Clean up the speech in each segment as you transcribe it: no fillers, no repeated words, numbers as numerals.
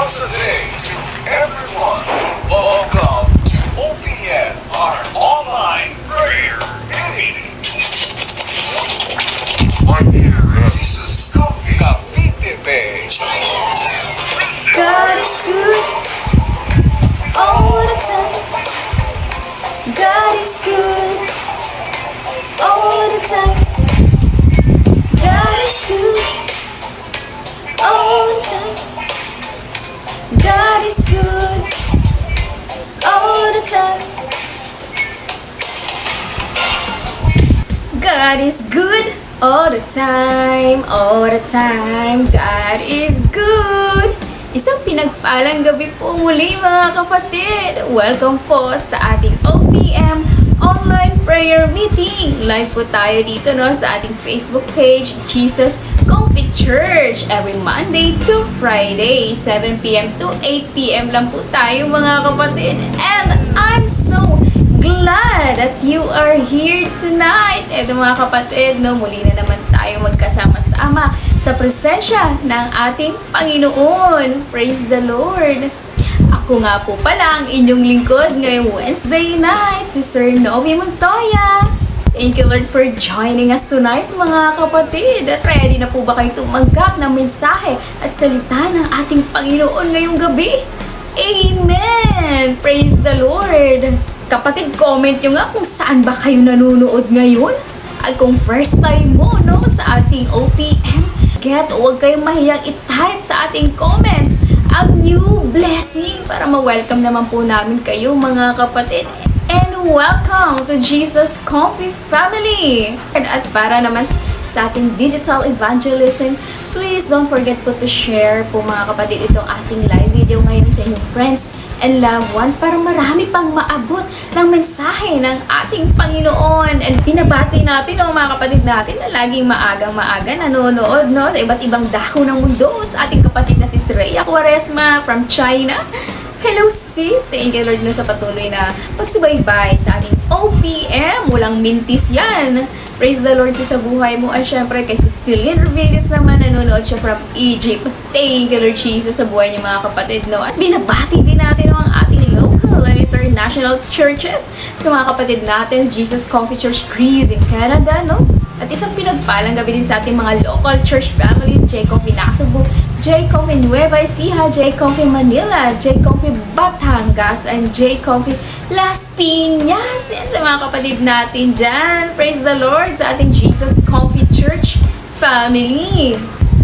blessed day to everyone. Welcome to OPM, our online prayer meeting. I'm here at Jesus Cavite Bay. God is good all the time. God is good all the time. God is good all the time. God is good all the time. God is good all the time, all the time. God is good. Isang pinagpalang gabi po muli mga kapatid. Welcome po sa ating OPM online prayer meeting. Live po tayo dito sa ating Facebook page, Jesus Coffee Church. Every Monday to Friday, 7 p.m. to 8 p.m. lang po tayo mga kapatid. And I'm so glad that you are here tonight. Eto mga kapatid, muli na naman tayo magkasama-sama sa presensya ng ating Panginoon. Praise the Lord! Ako nga po pala ang inyong lingkod ngayong Wednesday night, Sister Novi Montoya. Thank you Lord for joining us tonight mga kapatid. At ready na po ba kayo tumanggap ng mensahe at salita ng ating Panginoon ngayong gabi? Amen! Praise the Lord! Kapatid, comment nyo nga kung saan ba kayo nanonood ngayon. At kung first time mo sa ating OPM, huwag kayong mahiyang i-type sa ating comments ang new blessing para ma-welcome naman po namin kayo mga kapatid. And welcome to Jesus Coffee Family! At para naman sa ating digital evangelism, please don't forget po to share po mga kapatid itong ating live video ngayon sa inyong friends and loved ones para marami pang maabot ng mensahe ng ating Panginoon. And pinabati natin mga kapatid natin na laging maagang-maaga nanonood sa iba't ibang dako ng mundo sa ating kapatid na si Rhea Quaresma from China. Hello sis! Thank you Lord sa patuloy na pagsubaybay sa ating OPM. Walang mintis yan. Praise the Lord sa buhay mo. At syempre kay si Celine Reveles naman, nanonood siya from Egypt. Thank you Lord Jesus sa buhay niyo mga kapatid. At binabati din natin ang ating local and international churches sa mga kapatid natin. Jesus Coffee Church Greece in Canada. At isang pinagpalang gabi din sa ating mga local church families. J Coffee Nasugbu, J Coffee Nueva Ecija, J Coffee Manila, J Coffee Batangas, and J Coffee Las Piñas. Yan sa mga kapatid natin dyan. Praise the Lord sa ating Jesus Coffee Church family.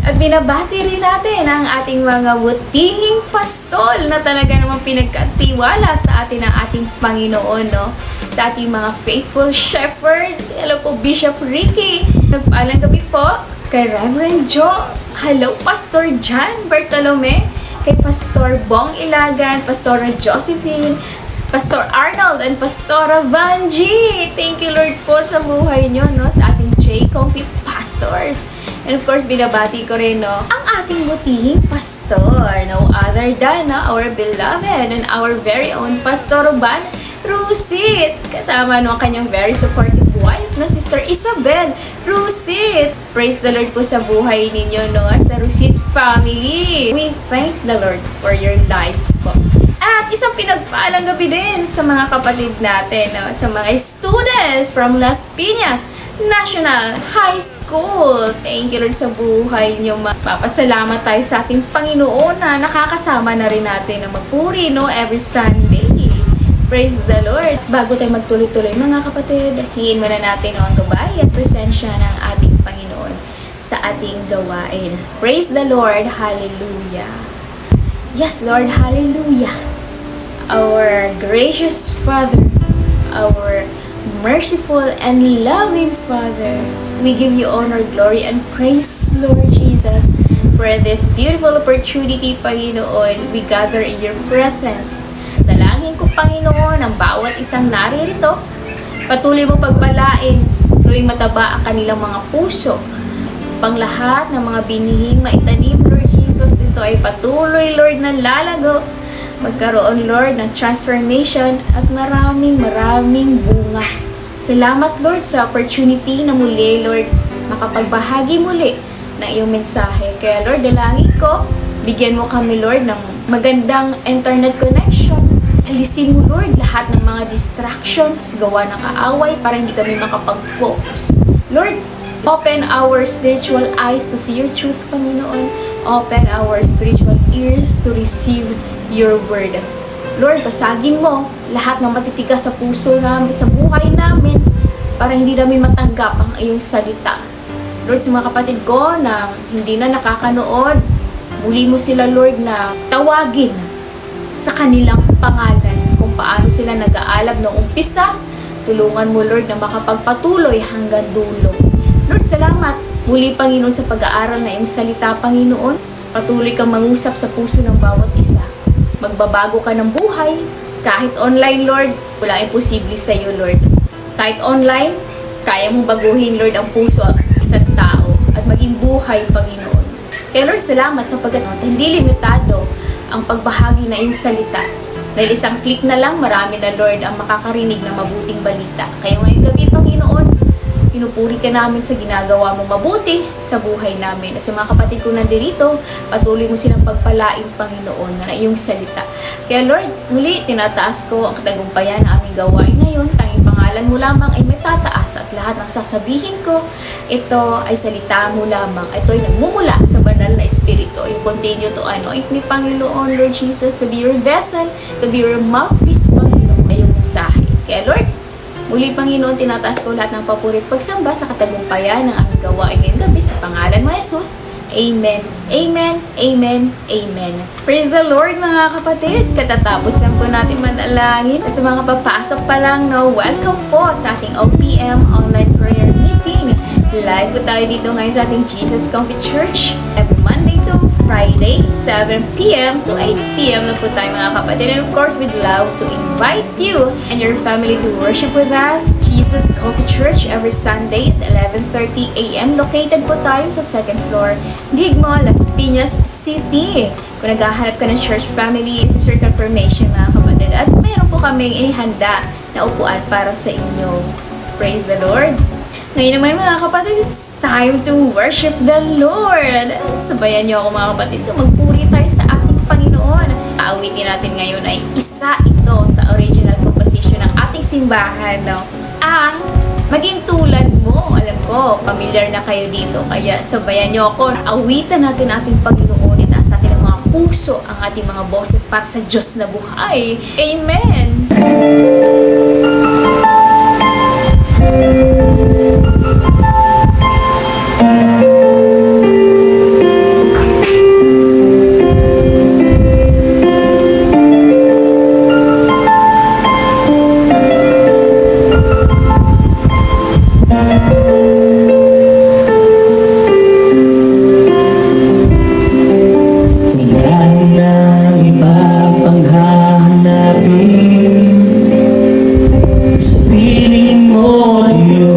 At binabati rin natin ang ating mga butihing pastol na talaga namang pinagkatiwala sa atin ng ating Panginoon, sa ating mga faithful shepherd. Hello po, Bishop Ricky. Nagpaalang gabi po kay Reverend Joe. Hello, Pastor John Bartolome. Kay Pastor Bong Ilagan, Pastora Josephine, Pastor Arnold, and Pastora Vanji. Thank you Lord po sa buhay nyo, sa ating J Coffee Pastors. And of course, binabati ko rin ang ating butihing pastor, no other than our beloved and our very own Pastor Ruban Rusit. Kasama ang kanyang very supportive wife na Sister Isabel Rusit. Praise the Lord po sa buhay ninyo sa Rusit family. We thank the Lord for your lives po. At isang pinagpaalang gabi din sa mga kapatid natin, sa mga students from Las Piñas National High School. Thank you Lord sa buhay nyo. Papasalamat tayo sa ating Panginoon na nakakasama na rin natin na magpuri every Sunday. Praise the Lord. Bago tayo magtuloy-tuloy mga kapatid, hingin muna natin ang gabay at presensya ng ating Panginoon sa ating gawain. Praise the Lord. Hallelujah. Yes, Lord. Hallelujah. Our gracious Father, our merciful and loving Father, we give you honor, glory, and praise, Lord Jesus, for this beautiful opportunity, Panginoon. We gather in your presence. Dalangin ko, Panginoon, ang bawat isang naririto. Patuloy mo pagpalain, gawing mataba ang kanilang mga puso. Pang lahat ng mga binihing maitanim, Lord Jesus, ito ay patuloy, Lord, na lalago. Magkaroon, Lord, ng transformation at maraming bunga. Salamat, Lord, sa opportunity na muli, Lord, makapagbahagi muli ng iyong mensahe. Kaya, Lord, dalangin ko, bigyan mo kami, Lord, ng magandang internet connection. Alisin mo, Lord, lahat ng mga distractions, gawa ng kaaway para hindi kami makapag-focus. Lord, open our spiritual eyes to see your truth, Panginoon. Open our spiritual ears to receive your word. Lord, basagin mo lahat ng matitigas sa puso namin, sa buhay namin, para hindi namin matanggap ang iyong salita. Lord, sa mga kapatid ko na hindi na nakakanood, muli mo sila, Lord, na tawagin sa kanilang pangalan kung paano sila nag-aalab noong umpisa. Tulungan mo, Lord, na makapagpatuloy hanggang dulo. Lord, salamat muli, Panginoon, sa pag-aaral na iyong salita, Panginoon. Patuloy kang mangusap sa puso ng bawat isa. Magbabago ka ng buhay. Kahit online, Lord, wala imposible sa iyo, Lord. Kahit online, kaya mong baguhin, Lord, ang puso ng isang tao at maging buhay, Panginoon. Kaya, Lord, salamat sapagkat hindi limitado ang pagbahagi na iyong salita. Dahil isang click na lang, marami na, Lord, ang makakarinig ng mabuting balita. Kaya ngayong gabi, Panginoon, pinupuri ka namin sa ginagawa mo mabuti sa buhay namin. At sa mga kapatid ko nandirito, patuloy mo silang pagpalain, Panginoon, na iyong salita. Kaya, Lord, muli, tinataas ko ang katagumpayan na aming gawain ngayon. Tanging pangalan mo lamang ay may tataas at lahat ng sasabihin ko, ito ay salita mo lamang. Ito ay nagmumula sa banal na Espiritu. You continue to anoint me, Panginoon, Lord Jesus, to be your vessel, to be your mouthpiece, Panginoon, ay yung mensahe. Kaya, Lord, muli, Panginoon, tinataas ko lahat ng papurit pagsamba sa katagumpayan ng aming gawain ngayong gabi sa pangalan mo, Jesus. Amen. Amen. Amen. Amen. Praise the Lord, mga kapatid. Katatapos lang po natin manalangin. At sa mga papasok pa lang, no, welcome po sa ating OPM online prayer meeting. Live po tayo dito ngayon sa ating Jesus Comfy Church. Every Monday to Friday, 7 p.m. to 8 p.m. na po tayo, mga kapatid. And of course, we'd love to invite you and your family to worship with us. Jesus Coffee Church every Sunday at 11:30 a.m. Located po tayo sa second floor, Digmo, Las Piñas City. Kung naghahanap ka ng church family, this is your confirmation, mga kapatid. At mayroon po kaming inihanda na upuan para sa inyo. Praise the Lord! Ngayon naman, mga kapatid, it's time to worship the Lord. Sabayan niyo ako, mga kapatid, magpuri tayo sa ating Panginoon. Aawitin natin ngayon ay isa ito sa original composition ng ating simbahan, no? Ang maging tulad mo. Alam ko, familiar na kayo dito. Kaya sabayan niyo ako. Awitan natin ating Panginoon. Itaas natin ang mga puso, ang ating mga boses para sa Diyos na buhay. Amen! Sa piling mo, Diyos.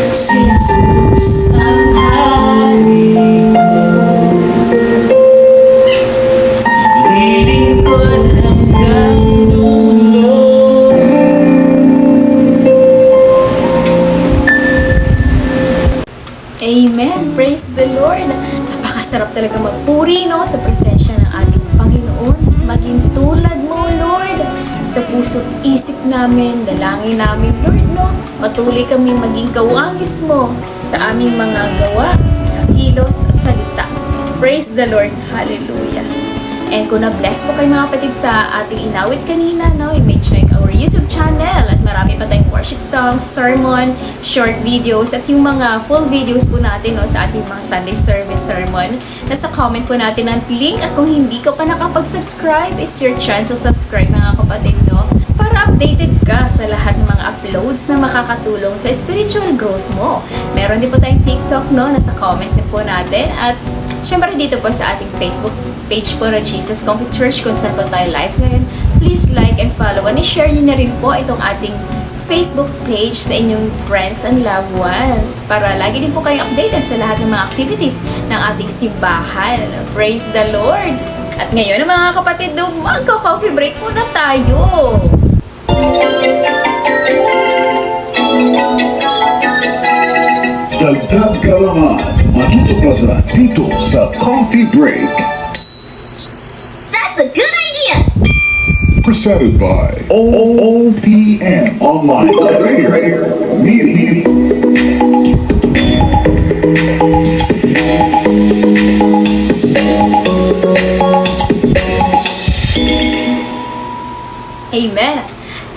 Si Jesus ang hari ko, lilingkod hanggang dulo. Amen. Praise the Lord. Napakasarap talaga magpuri, no, sa presensya ng ating Panginoon. Maging tulad mo, Lord, sa puso't isip namin, dalangin namin, Lord, no. Patuloy kami maging kawangis mo sa aming mga gawa, sa kilos at salita. Praise the Lord. Hallelujah. And kung na-bless po kayo mga kapatid sa ating inawit kanina, no, you may check our YouTube channel at marami pa tayong worship songs, sermon, short videos at yung mga full videos po natin, no, sa ating mga Sunday service sermon. Nasa comment po natin ang link at kung hindi ka pa nakapag-subscribe, it's your chance to subscribe mga kapatid, no, para updated ka sa lahat ng mga uploads na makakatulong sa spiritual growth mo. Meron din po tayong TikTok, no, nasa comments din po natin at syempre dito po sa ating Facebook page po na Jesus Conflict Church kung saan po tayo live ngayon. Please like and follow and share nyo na rin po itong ating Facebook page sa inyong friends and loved ones para lagi din po kayong updated sa lahat ng mga activities ng ating simbahan. Praise the Lord! At ngayon mga kapatid, magka-coffee break muna tayo! Dagdag kalaman, matutuklasan dito sa Coffee Break. That's a good idea! Presented by OPM Online Prayer Meeting. Amen!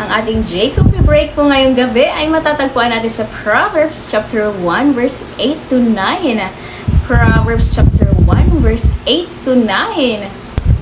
Ang ating Jacob break po ngayong gabi ay matatagpuan natin sa Proverbs chapter 1 verse 8 to 9. Proverbs chapter 1 verse 8 to 9.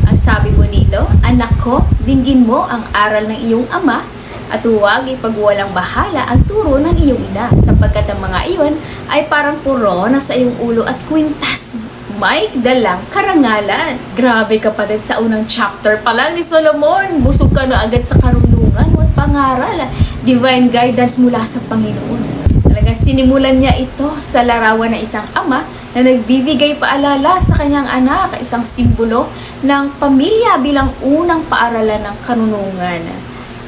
Ang sabi po dito, anak ko, dinggin mo ang aral ng iyong ama at huwag ipagwalang bahala ang turo ng iyong ina sapagkat ang mga iyon ay parang puro na sa iyong ulo at kwintas. May dalang karangalan. Grabe kapatid, sa unang chapter pa lang ni Solomon, busog ka na agad sa karunungan at pangaral. Divine guidance mula sa Panginoon. Talaga sinimulan niya ito sa larawan ng isang ama na nagbibigay paalala sa kanyang anak, isang simbolo ng pamilya bilang unang paaralan ng karunungan.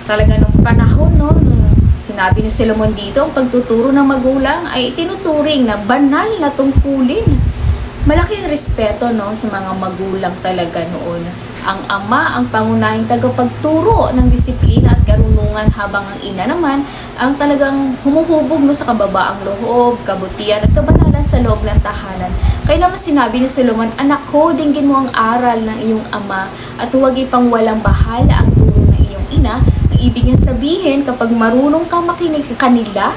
Talaga nung panahon, no, nung sinabi ni Solomon dito, ang pagtuturo ng magulang ay tinuturing na banal na tungkulin. Malaking respeto, no, sa mga magulang talaga noon. Ang ama ang pangunahing tagapagturo ng disiplina at karunungan habang ang ina naman ang talagang humuhubog, no, sa kababaang loob, kabutihan at kabanalan sa loob ng tahanan. Kaya naman sinabi ni Solomon, anak ko, dinggin mo ang aral ng iyong ama at huwag ipang walang bahala ang turo ng iyong ina. Ang ibig niya sabihin, kapag marunong kang makinig sa kanila,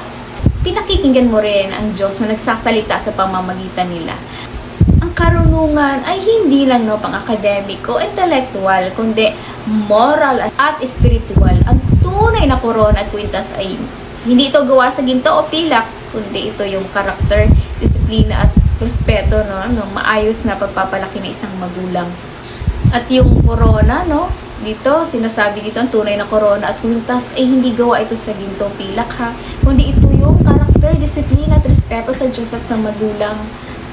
pinakikinggan mo rin ang Diyos na nagsasalita sa pamamagitan nila. Karunungan ay hindi lang, no, pang-akademiko, intellectual, kundi moral at spiritual. Ang tunay na korona at kwintas ay hindi ito gawa sa ginto o pilak, kundi ito yung karakter, disiplina at respeto, no, ng maayos na pagpapalaki ng isang magulang. At yung korona, no, dito, sinasabi dito, ang tunay na korona at kwintas ay hindi gawa ito sa ginto o pilak, ha, kundi ito yung karakter, disiplina at respeto sa Diyos at sa magulang.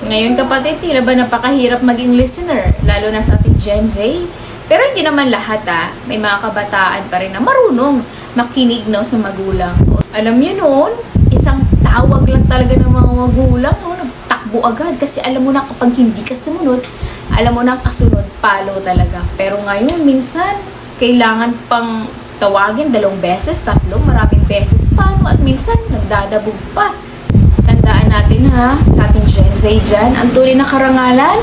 Ngayon kapatid, tila ba napakahirap maging listener, lalo na sa ating Gen Z? Pero hindi naman lahat, may mga kabataan pa rin na marunong makinig, no, sa magulang. Alam niyo noon, isang tawag lang talaga ng mga magulang, no, nagtakbo agad kasi alam mo na kapag hindi ka sumunod, alam mo na kasunod palo talaga. Pero ngayon, minsan, kailangan pang tawagin 2 beses, 3, maraming beses pa, no, at minsan nagdadabog pa. Tandaan natin, ha, sa ating Gen Z dyan, ang tunay na karangalan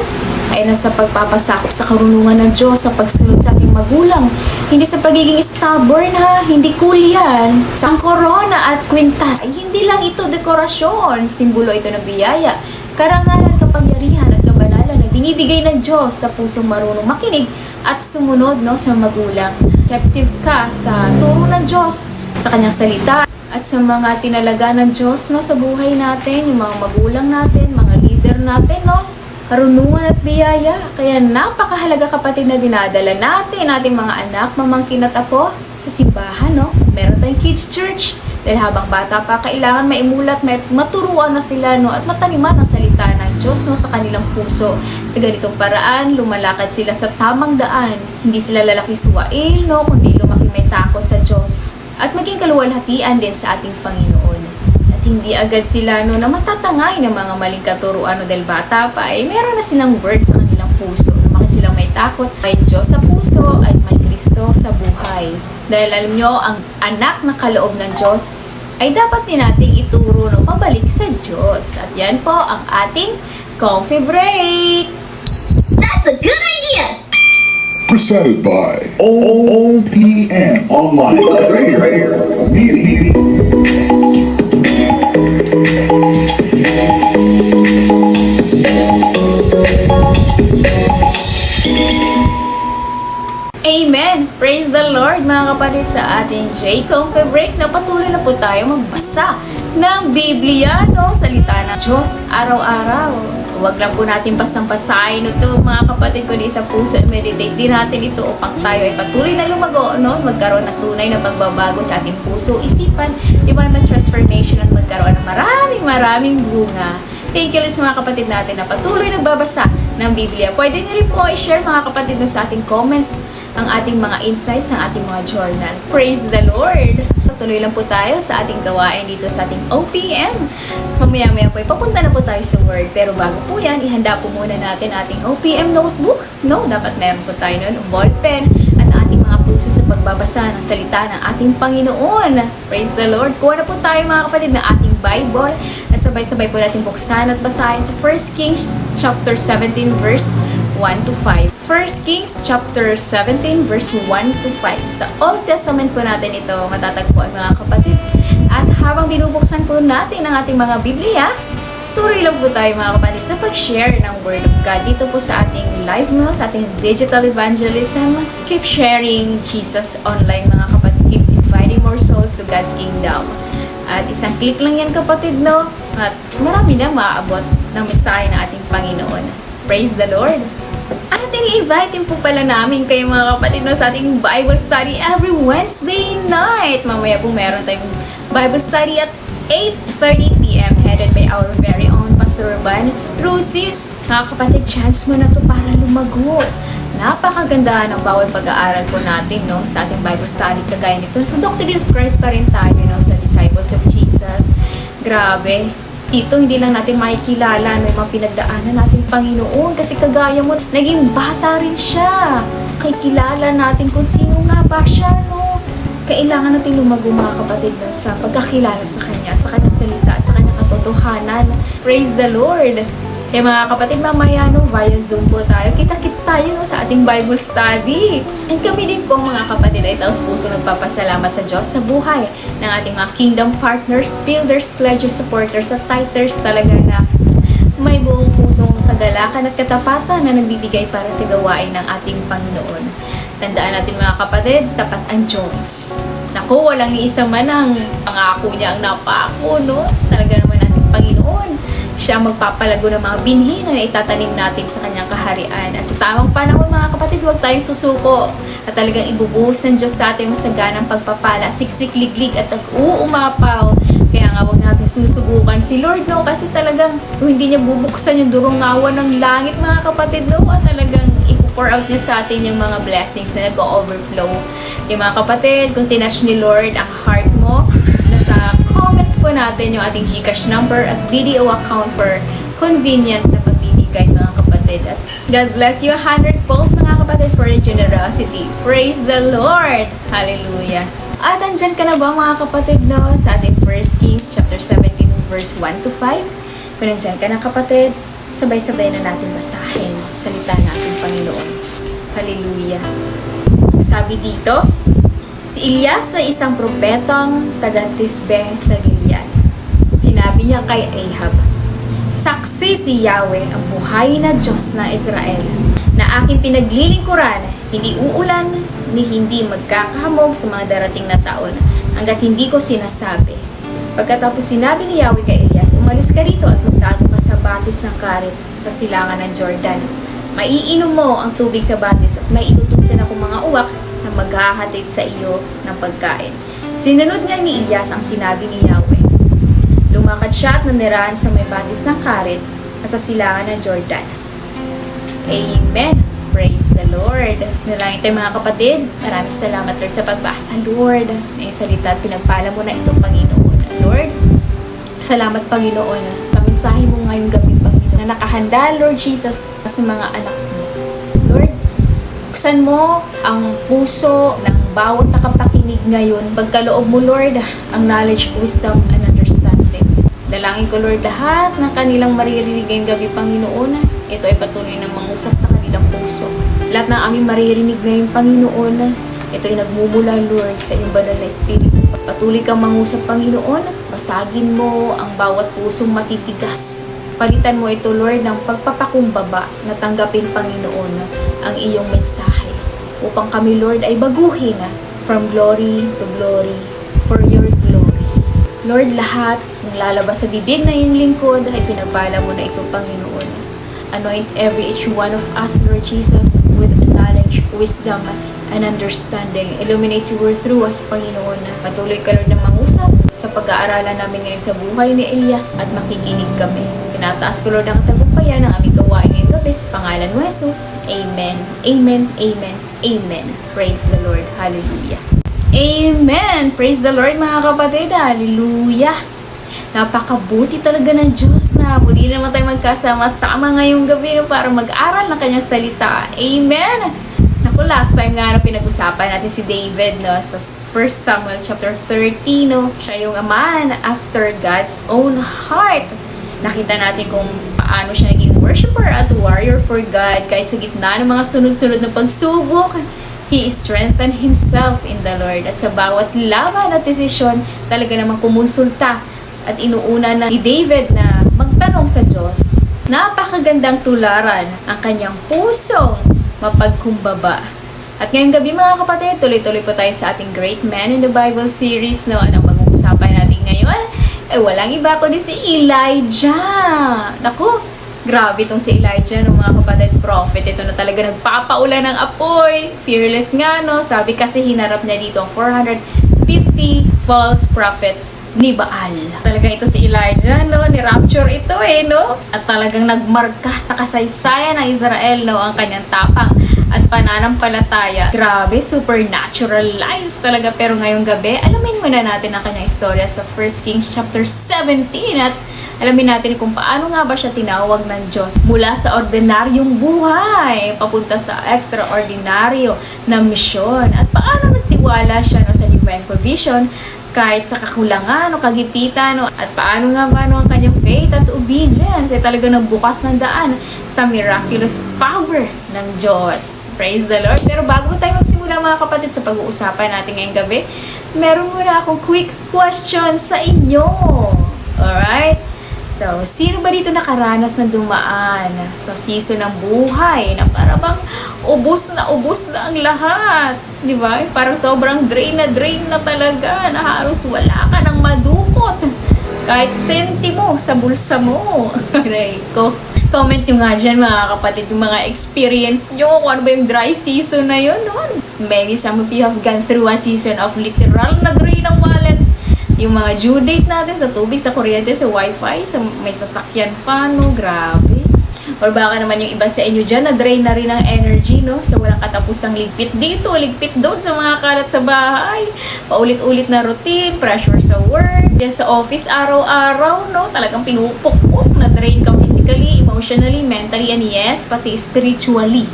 ay nasa pagpapasakop sa karunungan ng Diyos, sa pagsunod sa ating magulang. Hindi sa pagiging stubborn, ha, hindi cool yan. Sa korona at kwintas ay hindi lang ito dekorasyon, simbolo ito ng biyaya, karangalan, kapangyarihan at kabanalan na binibigay ng Diyos sa pusong marunong makinig at sumunod, no, sa magulang. Receptive ka sa turo ng Diyos, sa kanyang salita, at sa mga tinalaga ng Diyos, no, sa buhay natin, yung mga magulang natin, mga leader natin, no, karunungan at biyaya. Kaya napakahalaga kapatid na dinadala natin, ating mga anak, mamangkin at apo sa simbahan, no. Meron tayong kids church, Dahil habang bata pa, kailangan maimulat, maturuan na sila, no, at mataniman ang salita ng Diyos, no, sa kanilang puso. Sa ganitong paraan, lumalakad sila sa tamang daan. Hindi sila lalaki suwail, no, kundi lumaki may takot sa Diyos. At maging kaluwalhatian din sa ating Panginoon. At hindi agad sila, no, na matatangay ng mga maling katuruan, no, dahil bata pa, meron na silang word sa kanilang puso. Lumaki silang may takot, may Diyos sa puso, at may Kristo sa buhay. Dahil alam nyo, ang anak na kaloob ng Diyos ay dapat din nating ituro, no, pabalik sa Diyos. At yan po ang ating Coffee Break! That's a good idea! Presented by OPM Online Prayer Meeting. Amen! Praise the Lord mga kapatid sa ating J-Coffee Break na patuloy na po tayo magbasa ng Biblia, no? Salita ng Diyos araw-araw. Huwag lang po natin pasang-pasahin ito mga kapatid, kundi sa puso, meditate din natin ito upang tayo ay patuloy na lumago, no? Magkaroon ng tunay na pagbabago sa ating puso, isipan, divine transformation at magkaroon ng maraming bunga. Thank you sa mga kapatid natin na patuloy nagbabasa ng Biblia. Pwede niyo rin po i-share mga kapatid no, sa ating comments ang ating mga insights, ang ating mga journal. Praise the Lord! Patuloy lang po tayo sa ating gawain dito sa ating OPM. Mamaya-maya po, papunta na po tayo sa Word. Pero bago po yan, ihanda po muna natin ating OPM notebook. No, dapat meron po tayo nun, ballpen, at ating mga puso sa pagbabasa ng salita ng ating Panginoon. Praise the Lord! Kuha na po tayo mga kapatid ng ating Bible at sabay-sabay po natin buksan at basahin sa 1 Kings chapter 17 verse 1 to 5. 1 Kings chapter 17 verse 1 to 5. Sa Old Testament po natin ito matatagpuan mga kapatid. At habang binubuksan po natin ang ating mga Biblia, tuloy lang po tayo mga kapatid sa pag-share ng Word of God dito po sa ating live mo, sa ating digital evangelism. Keep sharing Jesus online mga kapatid. Keep inviting more souls to God's kingdom. At isang click lang yan kapatid, no? At marami na maaabot ng mensahe ng ating Panginoon. Praise the Lord! At ini-invite din po pala namin kayo mga kapatid no, sa ating Bible study every Wednesday night. Mamaya po meron tayong Bible study at 8:30 p.m. headed by our very own Pastor Urban Rusi. Mga kapatid, chance mo na to para lumago. Napakaganda ng bawat pag-aaral po natin no, sa ating Bible study. Kagaya nito, sa Doctrine of Christ pa rin tayo no, sa Disciples of Jesus. Grabe. Dito, hindi lang natin makikilala no, yung mga pinagdaanan natin Panginoon. Kasi kagaya mo, naging bata rin siya. Kakilala natin kung sino nga ba siya, no? Kailangan natin lumago mga kapatid no, sa pagkakilala sa Kanya at sa Kanyang salita at sa Kanyang katotohanan. Praise the Lord! Kaya mga kapatid, mamaya no, via Zoom po tayo. Kita-kits tayo no, sa ating Bible study. And kami din po mga kapatid ay taos puso nagpapasalamat sa Diyos sa buhay ng ating mga kingdom partners, builders, pledgers, supporters at tithers talaga na may buong pusong kagalakan at katapatan na nagbibigay para sa gawain ng ating Panginoon. Tandaan natin mga kapatid, tapat ang Diyos. Naku, walang iisa man ang pangako niya ang napako, no? Talaga naman ating Panginoon. Siya magpapalago ng mga binhi na itatanim natin sa kanyang kaharian. At sa tamang panahon mga kapatid, huwag tayong susuko. At talagang ibubuhos ng Diyos sa ating masaganang pagpapala, siksik, liglig at uumapaw. Kaya nga huwag natin susubukan si Lord, no? Kasi talagang hindi niya bubuksan yung durungawan ng langit mga kapatid, no? At talagang i-pour out niya sa atin yung mga blessings na nag-overflow. Yung mga kapatid, kung tinash ni Lord ang heart mo, nasa comments po natin yung ating GCash number at video account for convenient na pagbibigay mga kapatid. At God bless you 100-fold mga kapatid for your generosity. Praise the Lord! Hallelujah! At andyan ka na ba mga kapatid no, sa ating 1 Kings chapter 17 verse 1 to 5? Kung andyan ka na kapatid, sabay-sabay na natin basahin salita ng ating Panginoon. Hallelujah! Sabi dito, si Elias ay isang propetang taga-Tisbe sa Gilead. Sinabi niya kay Ahab, saksi si Yahweh ang buhay na Diyos ng Israel, na aking pinaglilingkuran, hindi uulan, ni hindi magkakahamog sa mga darating na taon, hanggat hindi ko sinasabi. Pagkatapos sinabi ni Yahweh kay Elias, umalis ka rito at magtago ka sa batis ng Karit sa silangan ng Jordan. Maiinom mo ang tubig sa batis at may itutusin akong mga uwak na maghahatid sa iyo ng pagkain. Sinunod nga ni Elias ang sinabi ni Yahweh. Lumakad siya at nanirahan sa may batis ng Karit at sa silangan ng Jordan. Amen! Praise the Lord! Nalangin tayo mga kapatid. Maraming salamat Lord sa pagbasa, Lord. Na yung salita at pinagpala mo na itong Panginoon. Lord, salamat Panginoon. Kaminsahe mo ngayong gabi, Panginoon, na nakahanda, Lord Jesus, sa mga anak mo. Lord, buksan mo ang puso ng bawat nakapakinig ngayon. Pagkaloob mo, Lord, ang knowledge, wisdom, and understanding. Dalangin ko, Lord, lahat ng kanilang maririnig ngayong gabi, Panginoon. Ito ay patuloy na mangusap sa kanilang puso. Lahat ng aming maririnig ngayong Panginoon, ito ay nagmumula, Lord, sa iyong banal na Espiritu. Patuloy kang mangusap, Panginoon. Basagin mo ang bawat pusong matitigas. Palitan mo ito, Lord, ng pagpapakumbaba na tanggapin, Panginoon, ang iyong mensahe. Upang kami, Lord, ay baguhin from glory to glory for your glory. Lord, lahat ng lalabas sa bibig na iyong lingkod ay pinagpala mo na ito, Panginoon. Anoint each one of us, Lord Jesus, with knowledge, wisdom, and understanding. Illuminate your word through us, Panginoon. Patuloy ka, Lord, na mangusap sa pag-aaralan namin ngayon sa buhay ni Elias at makikinig kami. Tinataas ko, Lord, ang tagumpayan ng aming gawain ngayong gabi sa pangalan mo, Jesus. Amen. Amen. Amen. Amen. Praise the Lord. Hallelujah. Amen. Praise the Lord, mga kapatid. Hallelujah. Napakabuti talaga ng Diyos na muli naman tayo magkasama-sama ngayong gabi para mag-aral ng kanyang salita. Amen! Naku, last time nga pinag-usapan natin si David sa 1 Samuel chapter 30, siya yung a man after God's own heart. Nakita natin kung paano siya naging worshiper at warrior for God kahit sa gitna ng mga sunod-sunod na pagsubok. He strengthened himself in the Lord at sa bawat laban at desisyon talaga namang kumonsulta at inuuna na ni David na magtanong sa Diyos. Napakagandang tularan ang kanyang pusong mapagkumbaba. At ngayong gabi mga kapatid, tuloy-tuloy po tayo sa ating Great Men in the Bible series. Anong mag-uusapan natin ngayon? Walang iba kundi si Elijah. Naku, grabe itong si Elijah mga kapatid, prophet. Ito na talaga nagpapaulan ng apoy. Fearless nga, Sabi kasi hinarap niya dito ang 450 false prophets ni Baal. Talaga ito si Elijah, ni-rapture ito At talagang nagmarka sa kasaysayan ng Israel, ang kanyang tapang at pananampalataya. Grabe, supernatural life talaga. Pero ngayong gabi, alamin muna natin ang kanyang istorya sa 1 Kings chapter 17 at alamin natin kung paano nga ba siya tinawag ng Diyos mula sa ordinaryong buhay papunta sa extraordinaryo na misyon at paano nagtiwala siya sa divine provision kahit sa kakulangan o kagipitan at paano nga ba ang kanyang faith at obedience ay talaga nagbukas ng daan sa miraculous power ng Diyos. Praise the Lord! Pero bago tayo magsimula mga kapatid sa pag-uusapan natin ngayong gabi, meron muna akong quick question sa inyo. Alright? So, sino ba dito nakaranas na dumaan sa season ng buhay na parang ubos na ang lahat? Di ba? Parang sobrang drain na talaga na halos wala ka nang madukot. Kahit sentimo sa bulsa mo. Aray ko. Comment nyo nga dyan mga kapatid yung mga experience nyo. Kung ano ba yung dry season na yun. Maybe some of you have gone through a season of literal na drain ng wallet. Yung mga due date natin sa tubig, sa kuryente, sa wifi, sa may sasakyan pa, grabe. Or baka naman yung iba sa inyo dyan, na-drain na rin ang energy, sa walang katapusang ligpit dito, ligpit doon sa mga kalat sa bahay. Paulit-ulit na routine, pressure sa work, yan sa office araw-araw, talagang pinupukpok, na-drain ka physically, emotionally, mentally, and yes, pati spiritually.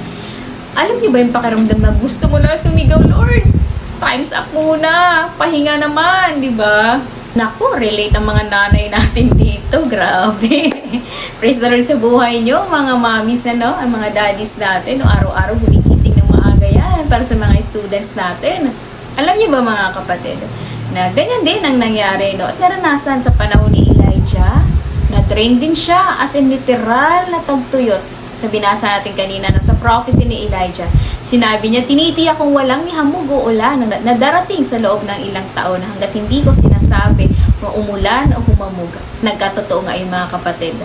Alam niyo ba yung pakiramdam na gusto mo na sumigaw, Lord? Time's up muna. Pahinga naman, di ba? Naku, relate ang mga nanay natin dito. Grabe. Praise the Lord sa buhay nyo, mga mommies, ang mga daddies natin. Araw-araw gumigising ng maaga yan para sa mga students natin. Alam niyo ba mga kapatid, na ganyan din ang nangyari, at naranasan sa panahon ni Elijah, na-train din siya as in literal na tagtuyot. Sa binasa natin kanina sa prophecy ni Elijah, sinabi niya, tinitiyak kung walang nihamog o ulan na darating sa loob ng ilang taon hanggat hindi ko sinasabi kung umulan o humamog. Nagkatotoo nga yung mga kapatid.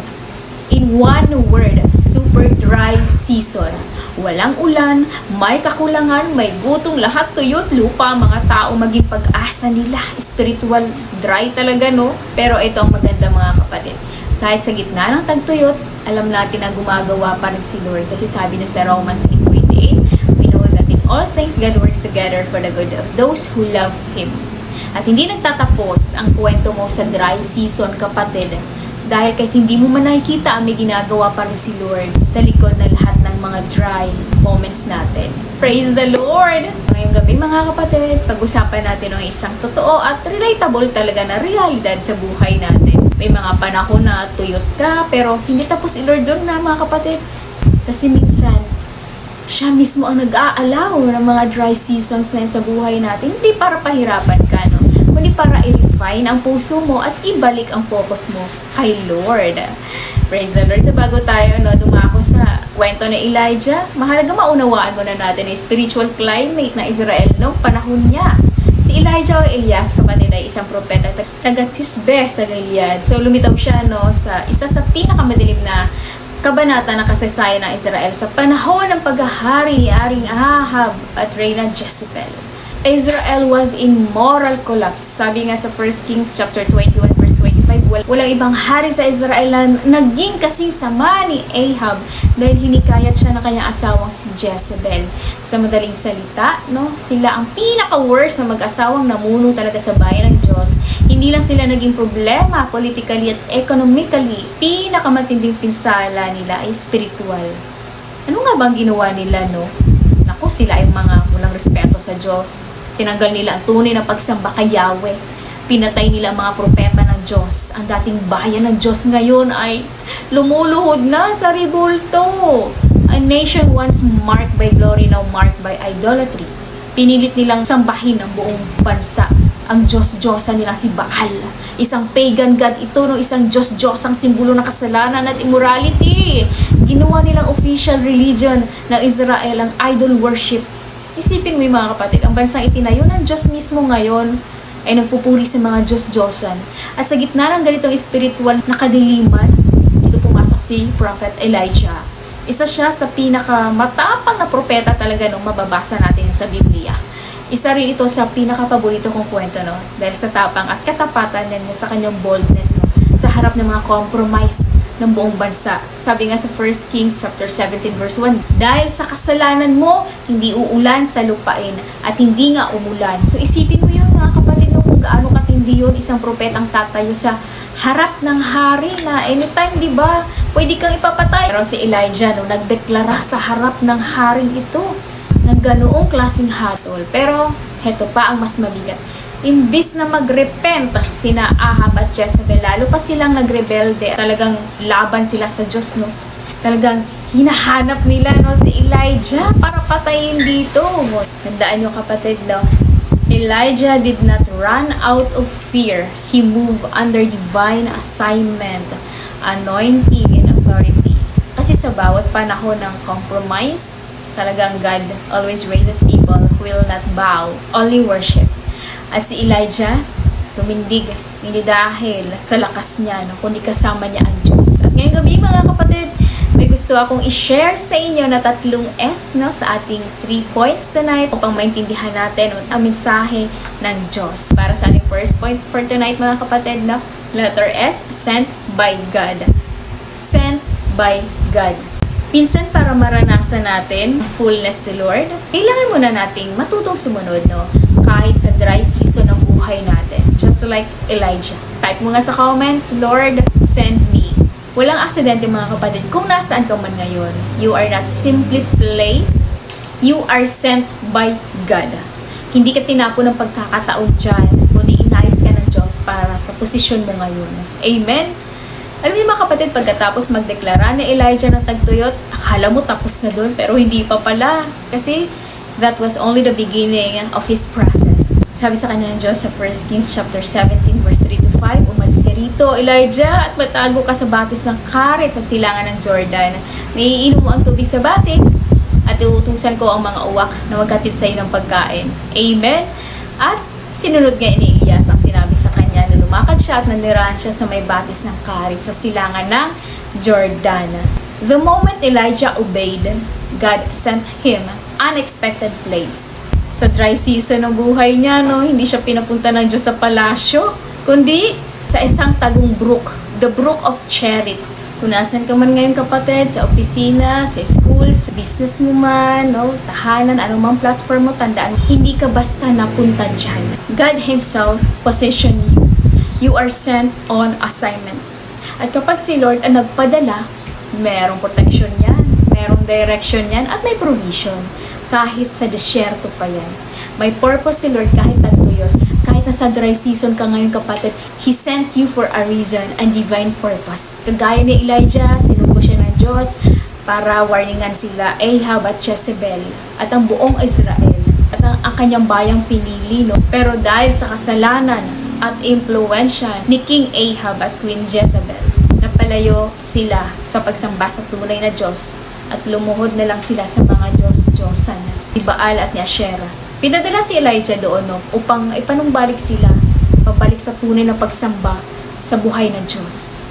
In one word, super dry season Walang ulan, may kakulangan, may gutong, lahat tuyot, lupa, mga tao, maging pag-asa nila. Spiritual, dry talaga, no? Pero ito ang maganda, mga kapatid. Kahit sa gitna ng tagtuyot, alam natin na gumagawa pa rin si Lord. Kasi sabi na sa Romans 8:28, we know that in all things God works together for the good of those who love Him. At hindi nagtatapos ang kwento mo sa dry season, kapatid. Dahil kahit hindi mo man nakikita, may ginagawa pa rin si Lord sa likod ng lahat ng mga dry moments natin. Praise the Lord! Ngayong gabi, mga kapatid, pag-usapan natin ang isang totoo at relatable talaga na realidad sa buhay natin. May mga panahon na tuyot ka, pero hindi tapos si Lord doon na, mga kapatid. Kasi minsan, siya mismo ang nag-aalaw ng mga dry seasons na yun sa buhay natin. Hindi para pahirapan ka, no? Kundi para i-refine ang puso mo at ibalik ang focus mo kay Lord. Praise the Lord. So bago tayo dumako sa kwento ni Elijah, mahalaga maunawaan muna natin ang spiritual climate na Israel noong panahon niya. Si Elijah o Elias, kapatid, ay isang propeta taga-Tisbe sa Gilead. So lumitaw siya sa isa sa pinakamadilim na kabanata ng kasaysayan ng Israel sa panahon ng paghahari ni Aring Ahab at Reyna Jezebel. Israel was in moral collapse. Sabi nga sa 1 Kings chapter 21 verse 25, walang ibang hari sa Israel na naging kasing sama ni Ahab dahil hinikayat siya ng kanyang asawang si Jezebel. Sa madaling salita, sila ang pinaka-worst na mag-asawang namuno talaga sa bayan ng Diyos. Hindi lang sila naging problema politically at economically. Pinakamatinding pinsala nila ay spiritual. Ano nga bang ginawa nila, Naku, sila ay mga walang respeto sa Diyos. Tinanggal nila ang tunay na pagsamba kay Yahweh. Pinatay nila ang mga propeta ng Diyos. Ang dating bayan ng Diyos ngayon ay lumuluhod na sa ribulto. A nation once marked by glory, now marked by idolatry. Pinilit nilang sambahin ang buong bansa. Ang Diyos-Diyosa nila si Baal. Isang pagan god ito, isang Diyos-Diyosang simbolo ng kasalanan at immorality. Ginawa nilang official religion ng Israel ang idol worship. Isipin mo mga kapatid, ang bansang itinayo ng Diyos mismo ngayon ay nagpupuri sa mga Diyos-Diyosan. At sa gitna ng ganitong spiritual na kadiliman, dito pumasok si Prophet Elijah. Isa siya sa pinakamatapang na propeta talaga nung mababasa natin sa Biblia. Isa rin ito sa pinakapaborito kong kwento, dahil sa tapang at katapatan niya sa kanyang boldness, sa harap ng mga compromise ng buong bansa. Sabi nga sa 1 Kings chapter 17 verse 1, dahil sa kasalanan mo, hindi uulan sa lupain at hindi nga umulan. So isipin mo yun mga kapatid, kung gaano katindi yun, isang propetang tatayo sa harap ng hari na anytime, di ba, pwede kang ipapatay. Pero si Elijah, nagdeklara sa harap ng haring ito, ng ganoong klaseng hatol. Pero, heto pa ang mas mabigat. Imbis na mag-repent sina Ahab at Jezebel, lalo pa silang nagrebelde. Talagang laban sila sa Diyos, Talagang hinahanap nila, si Elijah para patayin dito. Tandaan nyo kapatid, Elijah did not run out of fear. He moved under divine assignment, anointing, and authority. Kasi sa bawat panahon ng compromise, talagang God always raises people who will not bow, only worship. At si Elijah, tumindig, hindi dahil sa lakas niya, kundi kasama niya ang Diyos. At ngayong gabi mga kapatid, may gusto akong i-share sa inyo na 3 S sa ating 3 points tonight upang maintindihan natin ang mensahe ng Diyos. Para sa ating first point for tonight mga kapatid, letter S, sent by God. Sent by God. Pinsan para maranasan natin fullness ni Lord, kailangan muna nating matutong sumunod, kahit sa dry season ng buhay natin. Just like Elijah. Type mo nga sa comments, Lord, send me. Walang aksidente mga kapatid kung nasaan ka man ngayon. You are not simply placed, you are sent by God. Hindi ka tinapon ng pagkakataon dyan, kundi inayos ka ng Diyos para sa posisyon mo ngayon. Amen? Alam niyo mga kapatid, pagkatapos magdeklara ni Elijah ng tagtuyot, akala mo tapos na doon, pero hindi pa pala. Kasi that was only the beginning of his process. Sabi sa kanya ng Diyos sa 1 Kings chapter 17 verse 3-5, umalis ka rito, Elijah, at matago ka sa batis ng Karit sa silangan ng Jordan. May iinom mo ang tubig sa batis, at iutusan ko ang mga uwak na magkatid sa iyo ng pagkain. Amen? At sinunod nga ni Elias ang sinabi sa kanya na lumakad siya at nanirahan siya sa may batis ng Karit sa silangan ng Jordan. The moment Elijah obeyed God sent him unexpected place. Sa dry season ng buhay niya, no, hindi siya pinapunta ng Diyos sa palasyo, kundi sa isang tagong brook, the brook of Cherith. Kung nasan ka man ngayon kapatid, sa opisina, sa school, sa business mo man, no, tahanan, anumang platform mo, tandaan, hindi ka basta napunta dyan. God Himself position you. You are sent on assignment. At kapag si Lord ang nagpadala, merong protection yan, merong direction yan, at may provision. Kahit sa disyerto pa yan. May purpose si Lord kahit tanto yun. Kahit nasa dry season ka ngayon kapatid, He sent you for a reason and divine purpose. Kagaya ni Elijah, sinugo siya ng Diyos para warningan sila Ahab at Jezebel at ang buong Israel at ang kanyang bayang pinili. No? Pero dahil sa kasalanan at impluensya ni King Ahab at Queen Jezebel, napalayo sila sa pagsamba sa tunay na Diyos at lumuhod na lang sila sa mga Diyos-Diyosan ni Baal at ni Asherah. Pinadala si Elijah doon upang ipanumbalik sila pabalik sa tunay na pagsamba sa buhay ng Diyos.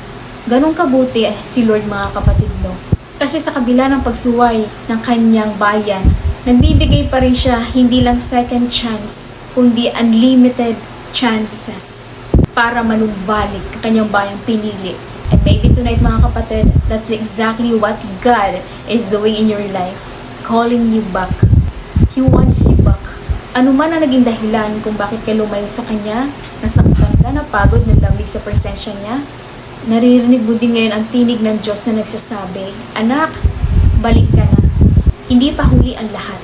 Ganong kabuti si Lord mga kapatid no. Kasi sa kabila ng pagsuway ng kanyang bayan, nagbibigay pa rin siya hindi lang second chance, kundi unlimited chances para manumbalik ang kanyang bayang pinili. And maybe tonight mga kapatid, that's exactly what God is doing in your life. Calling you back. He wants you back. Ano man ang naging dahilan kung bakit ka lumayo sa Kanya, nasaktan ka, napagod, naglamig sa presensya Niya, naririnig mo din ngayon ang tinig ng Diyos na nagsasabi, Anak, balik ka na. Hindi pa huli ang lahat.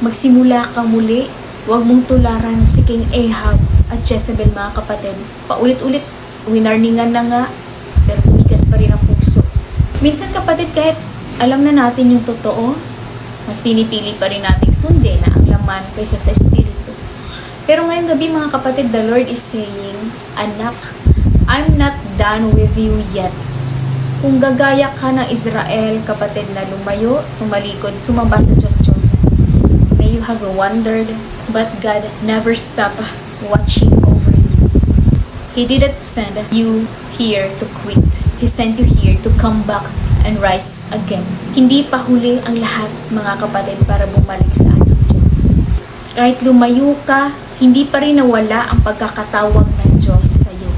Magsimula ka muli. Huwag mong tularan si King Ahab at Jezebel mga kapatid. Paulit-ulit, winarningan na nga, pero tumigas pa rin ang puso. Minsan kapatid, kahit alam na natin yung totoo, mas pinipili pa rin natin sundin na ang laman kaysa sa espiritu. Pero ngayong gabi mga kapatid, the Lord is saying, Anak, I'm not done with you yet. Kung gagaya ka ng Israel, kapatid na lumayo, tumalikod, sumamba sa Diyos-Diyosan, may you have wondered, but God never stopped watching over you. He didn't send you here to quit. He sent you here to come back and rise again. Hindi pa huli ang lahat, mga kapatid, para bumalik sa ating Diyos. Kahit lumayo ka, hindi pa rin nawala ang pagkakatawag ng Diyos sa iyo.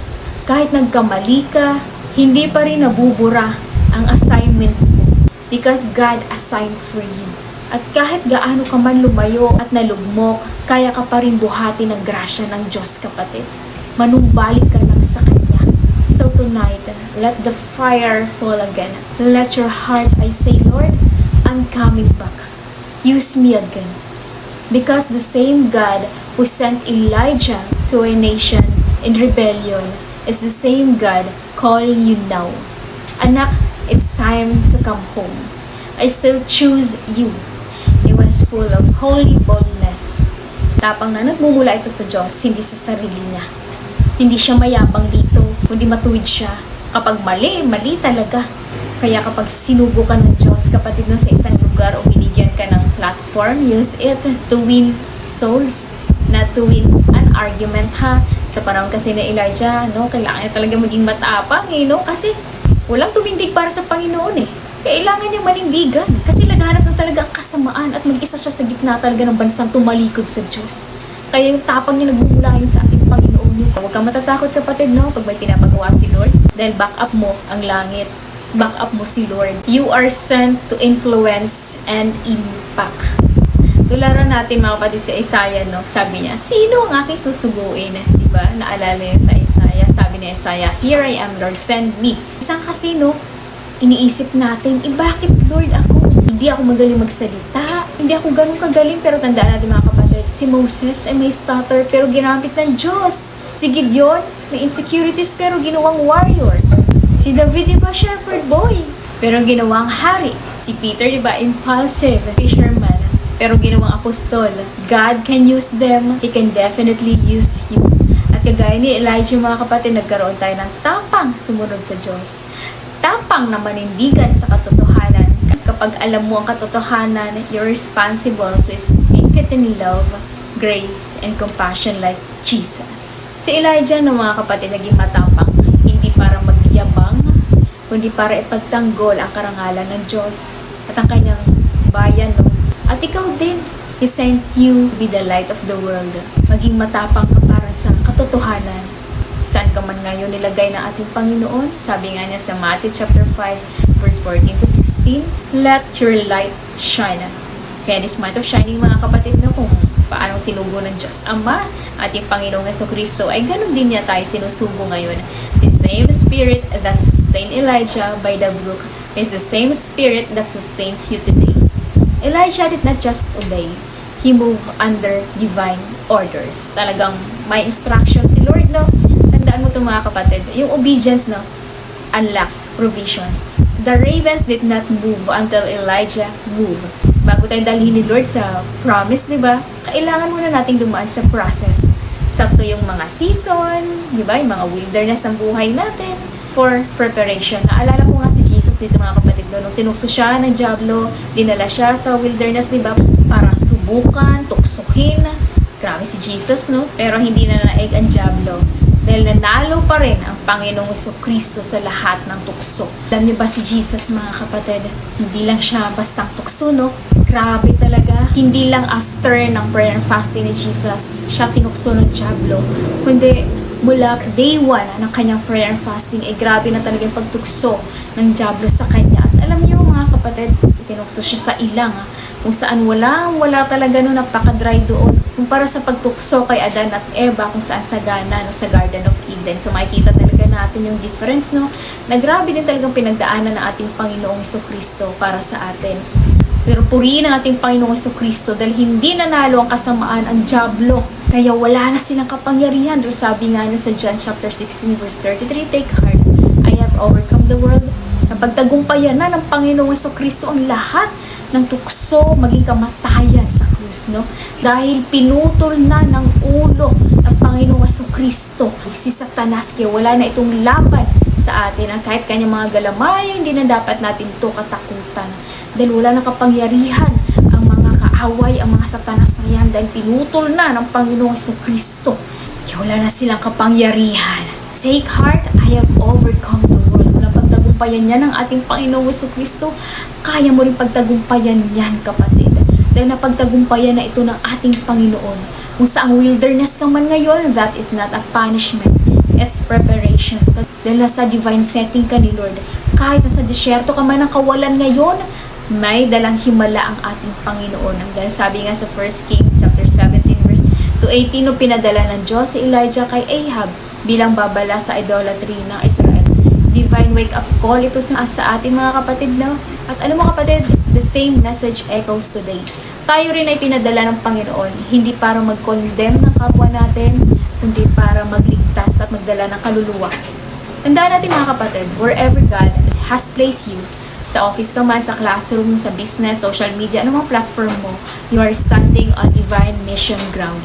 Kahit nagkamali ka, hindi pa rin nabubura ang assignment mo because God assigned for you. At kahit gaano ka man lumayo at nalugmok, kaya ka pa rin buhati ng grasya ng Diyos, kapatid. Manumbalik ka lang sa Kanya. So tonight, let the fire fall again. Let your heart, I say, Lord, I'm coming back. Use me again. Because the same God who sent Elijah to a nation in rebellion is the same God calling you now. Anak, it's time to come home. I still choose you. He was full of holy boldness. Tapang na nagmumula ito sa Diyos, hindi sa sarili niya. Hindi siya mayabang dito, kundi matuwid siya. Kapag mali, mali talaga. Kaya kapag sinugo ka ng Diyos, kapatid no, sa isang lugar o binigyan ka ng platform, use it to win souls, not to win an argument, ha? Sa panahon kasi ni Elijah, no, kailangan niya talaga maging matapang, no? Kasi walang tumindig para sa Panginoon, Kailangan niyang manindigan. Kasi naghanap ng talaga ang kasamaan at mag-isa siya sa gitna talaga ng bansang tumalikod sa Diyos. Kaya yung tapang niya nagmumula yun sa ating Panginoon. Huwag kang matatakot kapatid, no? Pag may pinapagawa si Lord. Dahil back up mo ang langit. Back up mo si Lord. You are sent to influence and impact. Tularan natin mga kapatid si Isaiah, no? Sabi niya, sino ang aking susuguin? Diba? Naalala niya sa Isaiah. Sabi ni Isaiah, here I am, Lord, send me. Isang kasi, no? Iniisip natin, bakit Lord ako? Hindi ako magaling magsalita. Hindi ako ganun kagaling. Pero tandaan natin mga kapatid, si Moses ay may stutter pero ginamit ng Diyos. Si Gideon, may insecurities pero ginawang warrior. Si David, diba, shepherd boy, pero ginawang hari. Si Peter, diba, impulsive fisherman, pero ginawang apostol. God can use them. He can definitely use you. At kagaya ni Elijah mga kapatid, nagkaroon tayo ng tapang sumunod sa Diyos. Tapang na manindigan sa katotohanan. Kapag alam mo ang katotohanan, you're responsible to speak it in love, grace, and compassion like Jesus. Si Elijah no mga kapatid, naging matapang, hindi para magyabang, kundi para ipagtanggol ang karangalan ng Diyos at ang kanyang bayan, no? At ikaw din, He sent you to be the light of the world. Maging matapang ka para sa katotohanan. Saan ka man ngayon nilagay ng ating Panginoon? Sabi nga niya sa Matthew chapter 5, verse 14 to 16, let your light shine. Kaya this month of shining, mga kapatid, no, kung paanong sinugo ng Diyos Ama, ating Panginoong Jesucristo, ay ganun din niya tayo sinusugo ngayon. The same Spirit that sustained Elijah by the brook is the same Spirit that sustains you today. Elijah did not just obey. He moved under divine orders. Talagang may instruction si Lord, no? Tandaan mo ito, mga kapatid. Yung obedience, no, unlocks provision. The ravens did not move until Elijah moved. Bago tayo dalhin ni Lord sa promise, di ba? Kailangan muna nating dumaan sa process. Sakto yung mga season, di ba? Yung mga wilderness ng buhay natin for preparation. Naalala ko nga si Jesus dito, mga kapatid, no? Nung tinukso siya ng diablo, dinala siya sa wilderness, di ba? Para subukan, tuksuhin. Grabe si Jesus, no? Pero hindi na naig ang diablo. Dahil nanalo pa rin ang Panginoong Jesucristo sa lahat ng tukso. Alam niyo ba si Jesus, mga kapatid? Hindi lang siya bastang tukso, no? Grabe talaga. Hindi lang after ng prayer and fasting ni Jesus, siya tinukso ng diablo. Kundi mula day 1 ng kanyang prayer and fasting, grabe na talaga yung pagtukso ng diablo sa kanya. At alam niyo, mga kapatid, tinukso siya sa ilang, kung saan wala talaga no, napaka-dry doon. Kumpara sa pagtukso kay Adan at Eva, kung saan sagana, no, sa Garden of Eden. So makikita talaga natin yung difference, no, na grabe din talagang pinagdaanan ng ating Panginoong Jesucristo para sa atin. Pero purihin ang ating Panginoong Jesucristo dahil hindi nanalo ang kasamaan ang diablo. Kaya wala na silang kapangyarihan. Dahil sabi nga niya sa John chapter 16 verse 33, take heart, I have overcome the world. Napagtagumpayan na ng Panginoong Jesucristo ang lahat ng tukso, maging kamatayan sa krus, no? Dahil pinutol na ng ulo ng Panginoong Jesucristo si Satanas, kaya wala na itong laban sa atin. Ang kahit kanyang mga galamay, hindi na dapat natin ito katakutan. Dahil wala na kapangyarihan ang mga kaaway, ang mga Satanas na yan, dahil pinutol na ng Panginoong Jesucristo. Kaya wala na silang kapangyarihan. Take heart, I have overcome the world. Kung napagtagumpayan yan ng ating Panginoong Jesucristo, kaya mo rin pagtagumpayan yan, kapatid. Dahil napagtagumpayan na ito ng ating Panginoon. Kung saang wilderness ka man ngayon, that is not a punishment. It's preparation. Dahil nasa divine setting ka ni Lord. Kahit nasa disyerto ka man ng kawalan ngayon, may dalang himala ang ating Panginoon. Dahil sabi nga sa 1 Kings chapter 17 verse 2:18, no, pinadala ng Diyos si Elijah kay Ahab bilang babala sa idolatry ng Israel. Divine wake-up call ito sa ating mga kapatid, no? At alam mo, kapatid, the same message echoes today. Tayo rin ay pinadala ng Panginoon, hindi para mag-condemn ng kapwa natin, kundi para magligtas at magdala ng kaluluwa. Tandaan natin, mga kapatid, wherever God has placed you, sa office ka man, sa classroom, sa business, social media, anumang platform mo, you are standing on divine mission ground.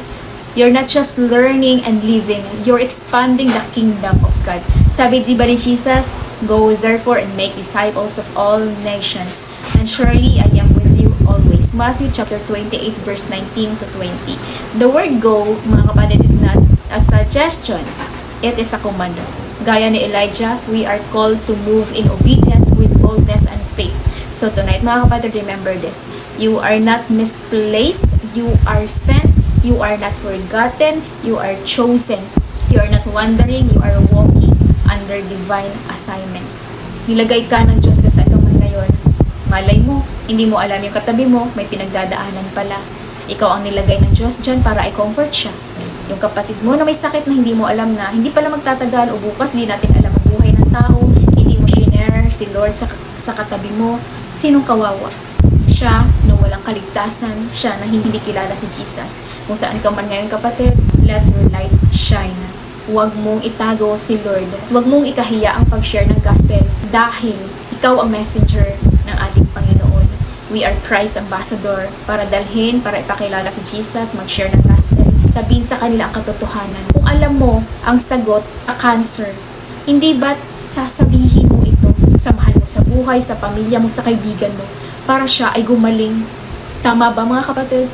You're not just learning and living, you're expanding the kingdom of God. Sabi di ba ni Jesus, go therefore and make disciples of all nations, and surely I am with you always. Matthew chapter 28 verse 19 to 20. The word go, mga kapatid, is not a suggestion, it is a command. Gaya ni Elijah, we are called to move in obedience with boldness and faith. So tonight, mga kapatid, remember this. You are not misplaced, you are sent, you are not forgotten, you are chosen. You are not wandering, you are walking under divine assignment. Nilagay ka ng Diyos kasi ka man ngayon. Malay mo, hindi mo alam yung katabi mo, may pinagdadaanan pala. Ikaw ang nilagay ng Diyos dyan para i-comfort siya. Yung kapatid mo na may sakit na hindi mo alam na, hindi pala magtatagal o bukas, di natin alam ang buhay ng tao, hindi mo shinare si Lord sa katabi mo, sinong kawawa? Siya na walang kaligtasan, siya na hindi kilala si Jesus. Kung saan ka man ngayon, kapatid, let your light shine. Huwag mong itago si Lord. Huwag mong ikahiya ang pag-share ng gospel dahil ikaw ang messenger ng ating Panginoon. We are Christ ambassador para dalhin, para ipakilala si Jesus, mag-share ng gospel. Sabihin sa kanila ang katotohanan. Kung alam mo ang sagot sa cancer, hindi ba't sasabihin mo ito sa mahal mo sa buhay, sa pamilya mo, sa kaibigan mo, para siya ay gumaling? Tama ba, mga kapatid?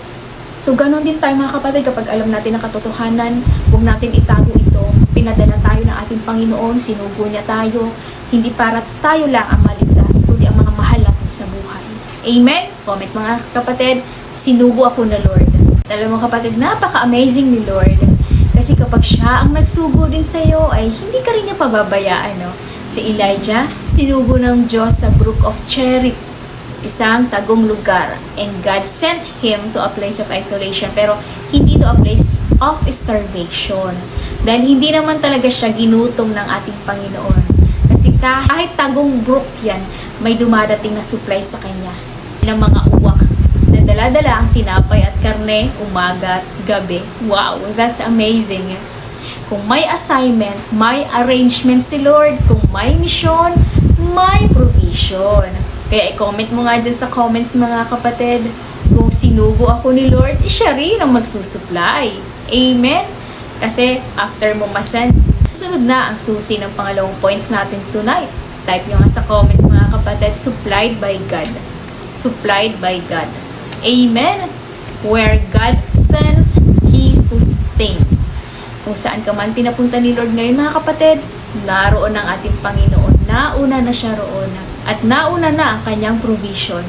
So, ganun din tayo, mga kapatid, kapag alam natin ang katotohanan, huwag natin itago ito. Pinadala tayo ng ating Panginoon, sinugo niya tayo, hindi para tayo lang ang maligtas, kundi ang mga mahal natin sa buhay. Amen? Comment mga kapatid, sinugo ako na Lord. Alam mo kapatid, napaka-amazing ni Lord. Kasi kapag siya ang nagsugo din sa iyo, ay hindi ka rin niya pababayaan, no? Si Elijah, sinugo ng Diyos sa Brook of Cherith, isang tagong lugar. And God sent him to a place of isolation, pero hindi to a place of starvation. Dahil hindi naman talaga siya ginutom ng ating Panginoon. Kasi kahit tagong brook yan, may dumadating na supply sa kanya ng mga uwak na dala-dala ang tinapay at karne, umaga at gabi. Wow, that's amazing. Kung may assignment, may arrangement si Lord. Kung may mission, may provision. Kaya i-comment mo nga dyan sa comments mga kapatid. Kung sinugo ako ni Lord, siya rin ang magsusupply. Amen? Kasi after mo masend, sunod na ang susi ng pangalawang points natin tonight. Type nyo nga sa comments mga kapatid, supplied by God. Supplied by God. Amen? Where God sends, He sustains. Kung saan ka man pinapunta ni Lord ngayon mga kapatid, naroon ang ating Panginoon. Nauna na siya roon. At nauna na ang kanyang provision.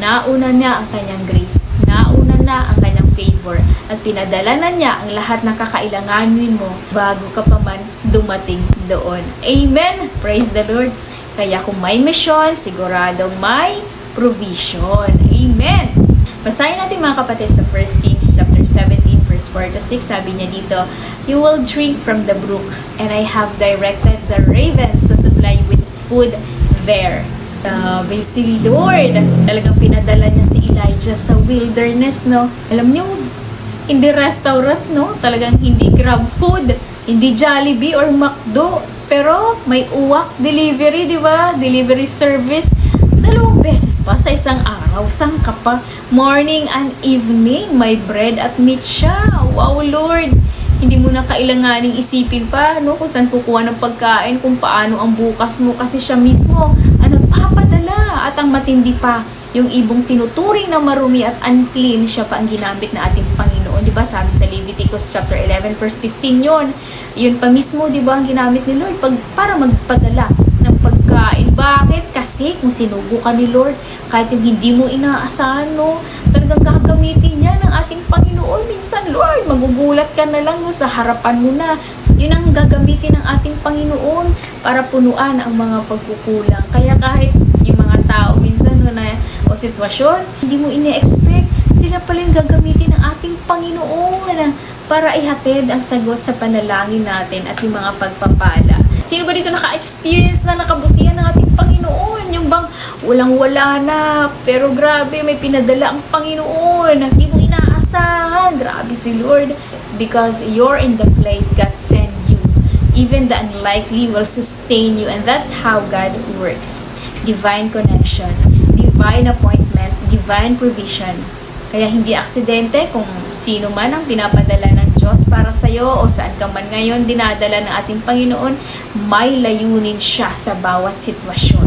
Nauna na ang kanyang grace. Nauna na ang kanyang favor. At pinadala na niya ang lahat ng kakailanganin mo bago ka pa man dumating doon. Amen? Praise the Lord. Kaya kung may mission, siguradong may provision. Amen? Basahin natin mga kapatid sa 1 Kings chapter 17 verse 4 to 6. Sabi niya dito, "You will drink from the brook, and I have directed the ravens to supply you with food there." Grabe si Lord. Talagang pinadala niya si Elijah sa wilderness, no? Alam niyo, hindi restaurant, no? Talagang hindi Grab Food, hindi Jollibee or McDo. Pero may uwak delivery, di ba? Delivery service. 2 beses pa sa isang araw. Sangka pa. Morning and evening, may bread at meat siya. Wow, Lord! Hindi mo na kailanganing isipin pa, no? Kung saan kukuha ng pagkain, kung paano ang bukas mo. Kasi siya mismo, papadala. At ang matindi pa, yung ibong tinuturing na marumi at unclean, siya pa ang ginamit na ating Panginoon. Diba? Sabi sa Leviticus chapter 11 verse 15 yun. Yun pa mismo, diba, ang ginamit ni Lord para magpadala ng pagkain. Bakit? Kasi kung sinugo ka ni Lord, kahit yung hindi mo inaasahan, no, talagang gagamitin niya ng ating Panginoon. Minsan, Lord, magugulat ka na lang, no, sa harapan mo na. Yun ang gagamitin ng ating Panginoon para punuan ang mga pagkukulang. Kaya kahit yung mga tao minsan o sitwasyon, hindi mo ini-expect, sila pala yung gagamitin ng ating Panginoon para ihatid ang sagot sa panalangin natin at yung mga pagpapala. Sino ba dito naka-experience na nakabutihan ng ating Panginoon? Yung bang walang-wala na, pero grabe, may pinadala ang Panginoon. Hindi mo inaasahan. Grabe si Lord. Because you're in the place God sent you. Even the unlikely will sustain you. And that's how God works. Divine connection, divine appointment, divine provision. Kaya hindi aksidente kung sino man ang pinapadala ng Diyos para sa'yo o saan ka man ngayon dinadala ng ating Panginoon, may layunin siya sa bawat sitwasyon.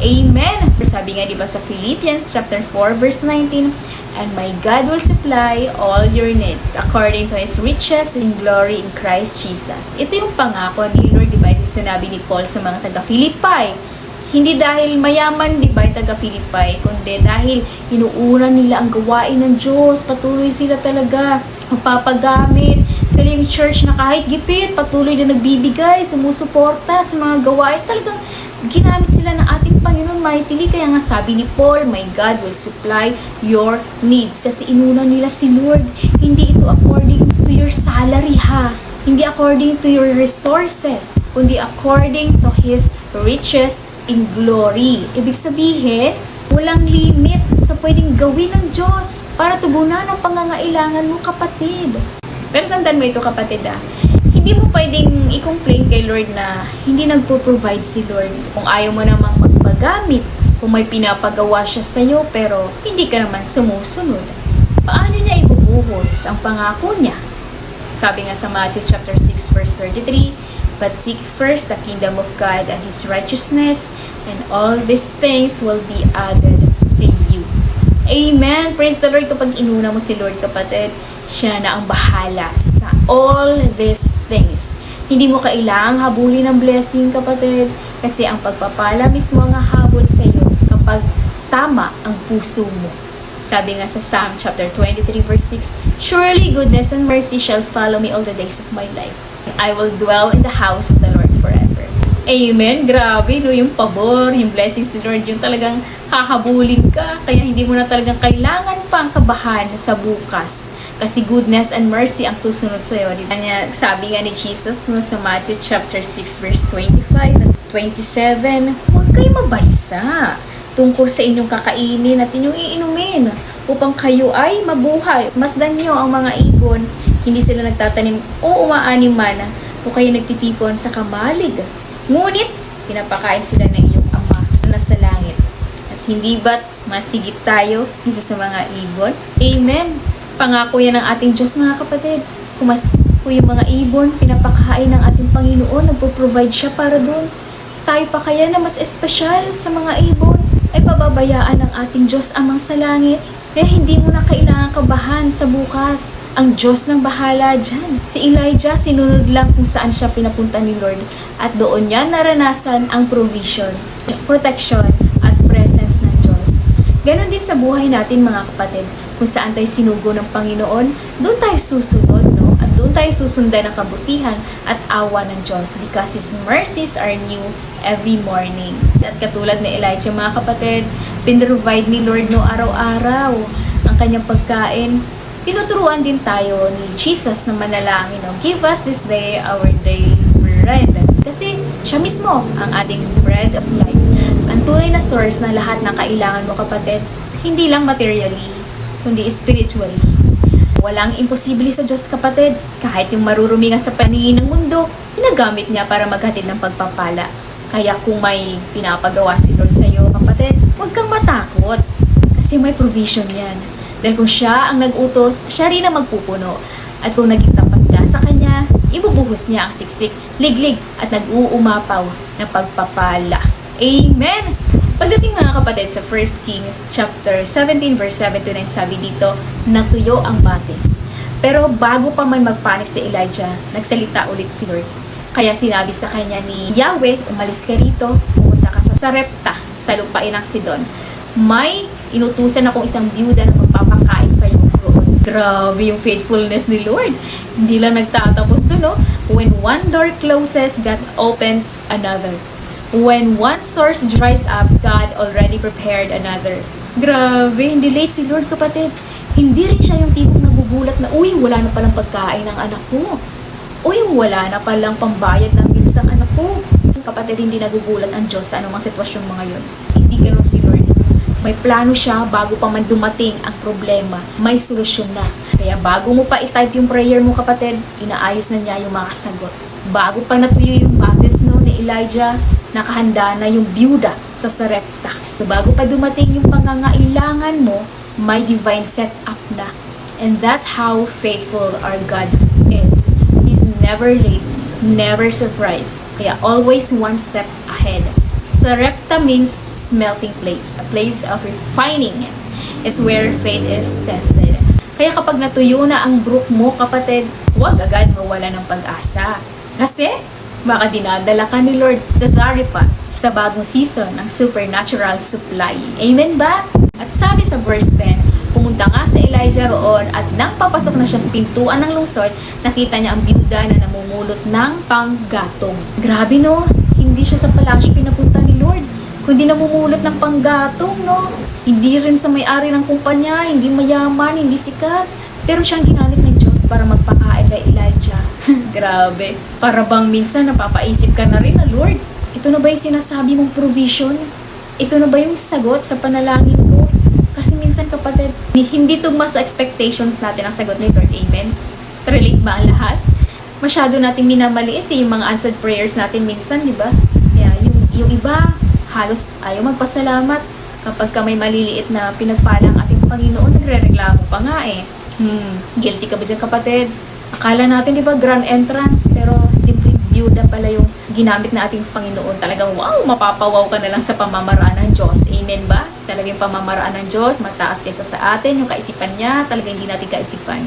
Amen! Sabi nga diba sa Philippians chapter 4 verse 19, "And my God will supply all your needs according to His riches in glory in Christ Jesus." Ito yung pangako ni Lord, diba? Ito sinabi ni Paul sa mga taga-Philippi. Hindi dahil mayaman, diba, yung taga-Philippi, kundi dahil inuuna nila ang gawain ng Diyos. Patuloy sila talaga magpapagamit. Sila yung church na kahit gipit, patuloy na nagbibigay, sumusuporta sa mga gawain. Talagang ginamit sila ng ating Panginoon mightily. Kaya nga sabi ni Paul, "My God will supply your needs." Kasi inuna nila si Lord. Hindi ito according to your salary, ha? Hindi according to your resources, kundi according to His riches in glory. Ibig sabihin, walang limit sa pwedeng gawin ng Diyos para tugunan ang pangangailangan mo, kapatid. Pero tandaan mo ito, kapatid, hindi mo pwedeng i-complain kay Lord na hindi nagpo-provide si Lord kung ayaw mo namang magpagamit, kung may pinapagawa siya sa'yo pero hindi ka naman sumusunod. Paano niya ibubuhos ang pangako niya? Sabi nga sa Matthew chapter 6 verse 33, "But seek first the kingdom of God and His righteousness, and all these things will be added to you." Amen! Praise the Lord. Kapag inuna mo si Lord, kapatid, siya na ang bahala sa all these things. Hindi mo kailangang habulin ng blessing, kapatid, kasi ang pagpapala mismo ang habol sa iyo kapag tama ang puso mo. Sabi nga sa Psalm chapter 23 verse 6, "Surely goodness and mercy shall follow me all the days of my life. I will dwell in the house of the Lord forever." Amen. Grabe, no? Yung pabor, yung blessings ni Lord, yung talagang hahabulin ka. Kaya hindi mo na talagang kailangan pang kabahan sa bukas. Kasi goodness and mercy ang susunod sa'yo. Sabi nga ni Jesus no, sa Matthew chapter 6 verse 25 at 27, "Huwag kayo mabalisa tungkol sa inyong kakainin at inyong iinumin upang kayo ay mabuhay. Masdan nyo ang mga ibon, hindi sila nagtatanim o umaani man o kayo nagtitipon sa kamalig. Ngunit, pinapakain sila ng iyong Ama na sa langit. At hindi ba't masigit tayo isa sa mga ibon?" Amen. Pangako yan ng ating Diyos, mga kapatid. Kung yung mga ibon, pinapakain ng ating Panginoon, nagpo-provide siya para doon. Tayo pa kaya na mas espesyal sa mga ibon ay pababayaan ng ating Diyos Amang sa langit. Kaya hindi mo na kailangan kabahan sa bukas. Ang Diyos nang bahala dyan. Si Elijah, sinunod lang kung saan siya pinapunta ni Lord. At doon niya naranasan ang provision, protection, at presence ng Diyos. Ganon din sa buhay natin, mga kapatid. Kung saan tayo sinugo ng Panginoon, doon tayo susunod, no? At doon tayo susundan ng kabutihan at awa ng Diyos because His mercies are new every morning. At katulad ni Elijah, mga kapatid, pinrovide ni Lord no araw-araw ang kanyang pagkain. Tinuturuan din tayo ni Jesus na manalangin, no? "Give us this day our daily bread." Kasi siya mismo ang ating bread of life. Ang tunay na source na lahat ng kailangan mo, kapatid, hindi lang materially, kundi spiritually. Walang imposible sa Diyos, kapatid. Kahit yung marurumi nga sa paningin ng mundo, ginagamit niya para maghatid ng pagpapala. Kaya kung may pinapagawa si Lord sa iyo, kapatid, huwag kang matakot. Kasi may provision yan. Dahil kung siya ang nag-utos, siya rin ang magpupuno. At kung naging tapat ka sa kanya, ibubuhos niya ang siksik, liglig, at nag-uumapaw na pagpapala. Amen! Pagdating, mga kapatid, sa 1 Kings chapter 17 verse 7 to 9, sabi dito, "Natuyo ang batis." Pero bago pa man magpanik si Elijah, nagsalita ulit si Lord. Kaya sinabi sa kanya ni Yahweh, "Umalis ka rito, pumunta ka sa Sarepta, sa lupain ng Sidon. May inutusan akong isang byuda na magpapakain sa iyo roon." Grabe yung faithfulness ni Lord. Hindi lang nagtatapos doon, no? When one door closes, God opens another. When one source dries up, God already prepared another. Grabe, hindi late si Lord, kapatid. Hindi rin siya yung tipong nagugulat na, "Uy, wala na palang pagkain ng anak ko. Uy, wala na palang pambayad ng bills ng anak ko." Kapatid, hindi nagugulat ang Diyos sa anumang sitwasyong mga yun. Hindi ganun si Lord. May plano siya bago pa man dumating ang problema. May solusyon na. Kaya bago mo pa i-type yung prayer mo, kapatid, inaayos na niya yung mga sagot. Bago pa natuyo yung batis ni Elijah, nakahanda na yung byuda sa Sarepta. So, bago pa dumating yung pangangailangan mo, may divine setup na. And that's how faithful our God is. He's never late, never surprised. Kaya always one step ahead. Sarepta means smelting place, a place of refining. It's where faith is tested. Kaya kapag natuyo na ang brook mo, kapatid, huwag agad mawala ng pag-asa. Kasi baka dinadala ka ni Lord sa Zarephath sa bagong season ng supernatural supply. Amen ba? At sabi sa verse 10, pumunta nga sa Elijah roon at nang papasok na siya sa pintuan ng lungsod, nakita niya ang byuda na namumulot ng panggatong. Grabe, no? Hindi siya sa palasyo pinapunta ni Lord, kundi namumulot ng panggatong, no? Hindi rin sa may-ari ng kumpanya, hindi mayaman, hindi sikat, pero siyang ginamit ng Diyos para magpakain kay Elijah. Grabe. Para bang minsan napapaisip ka na rin na, "Lord, ito na ba yung sinasabi mong provision? Ito na ba yung sagot sa panalangin ko?" Kasi minsan, kapatid, hindi tugma sa expectations natin ang sagot ni Lord. Amen? Relate ba ang lahat? Masyado natin minamaliit yung mga answered prayers natin minsan, di ba? Kaya yung iba, halos ayaw magpasalamat. Kapag ka may maliliit na pinagpala ang ating Panginoon, nagre-reklamo pa nga eh. Guilty ka ba dyan, kapatid? Akala natin, di ba, grand entrance, pero simple byuda pala yung ginamit na ating Panginoon. Talagang, wow, mapapawaw ka na lang sa pamamaraan ng Diyos. Amen ba? Talagang pamamaraan ng Diyos, mataas kaysa sa atin, yung kaisipan niya, talagang hindi natin kaisipan.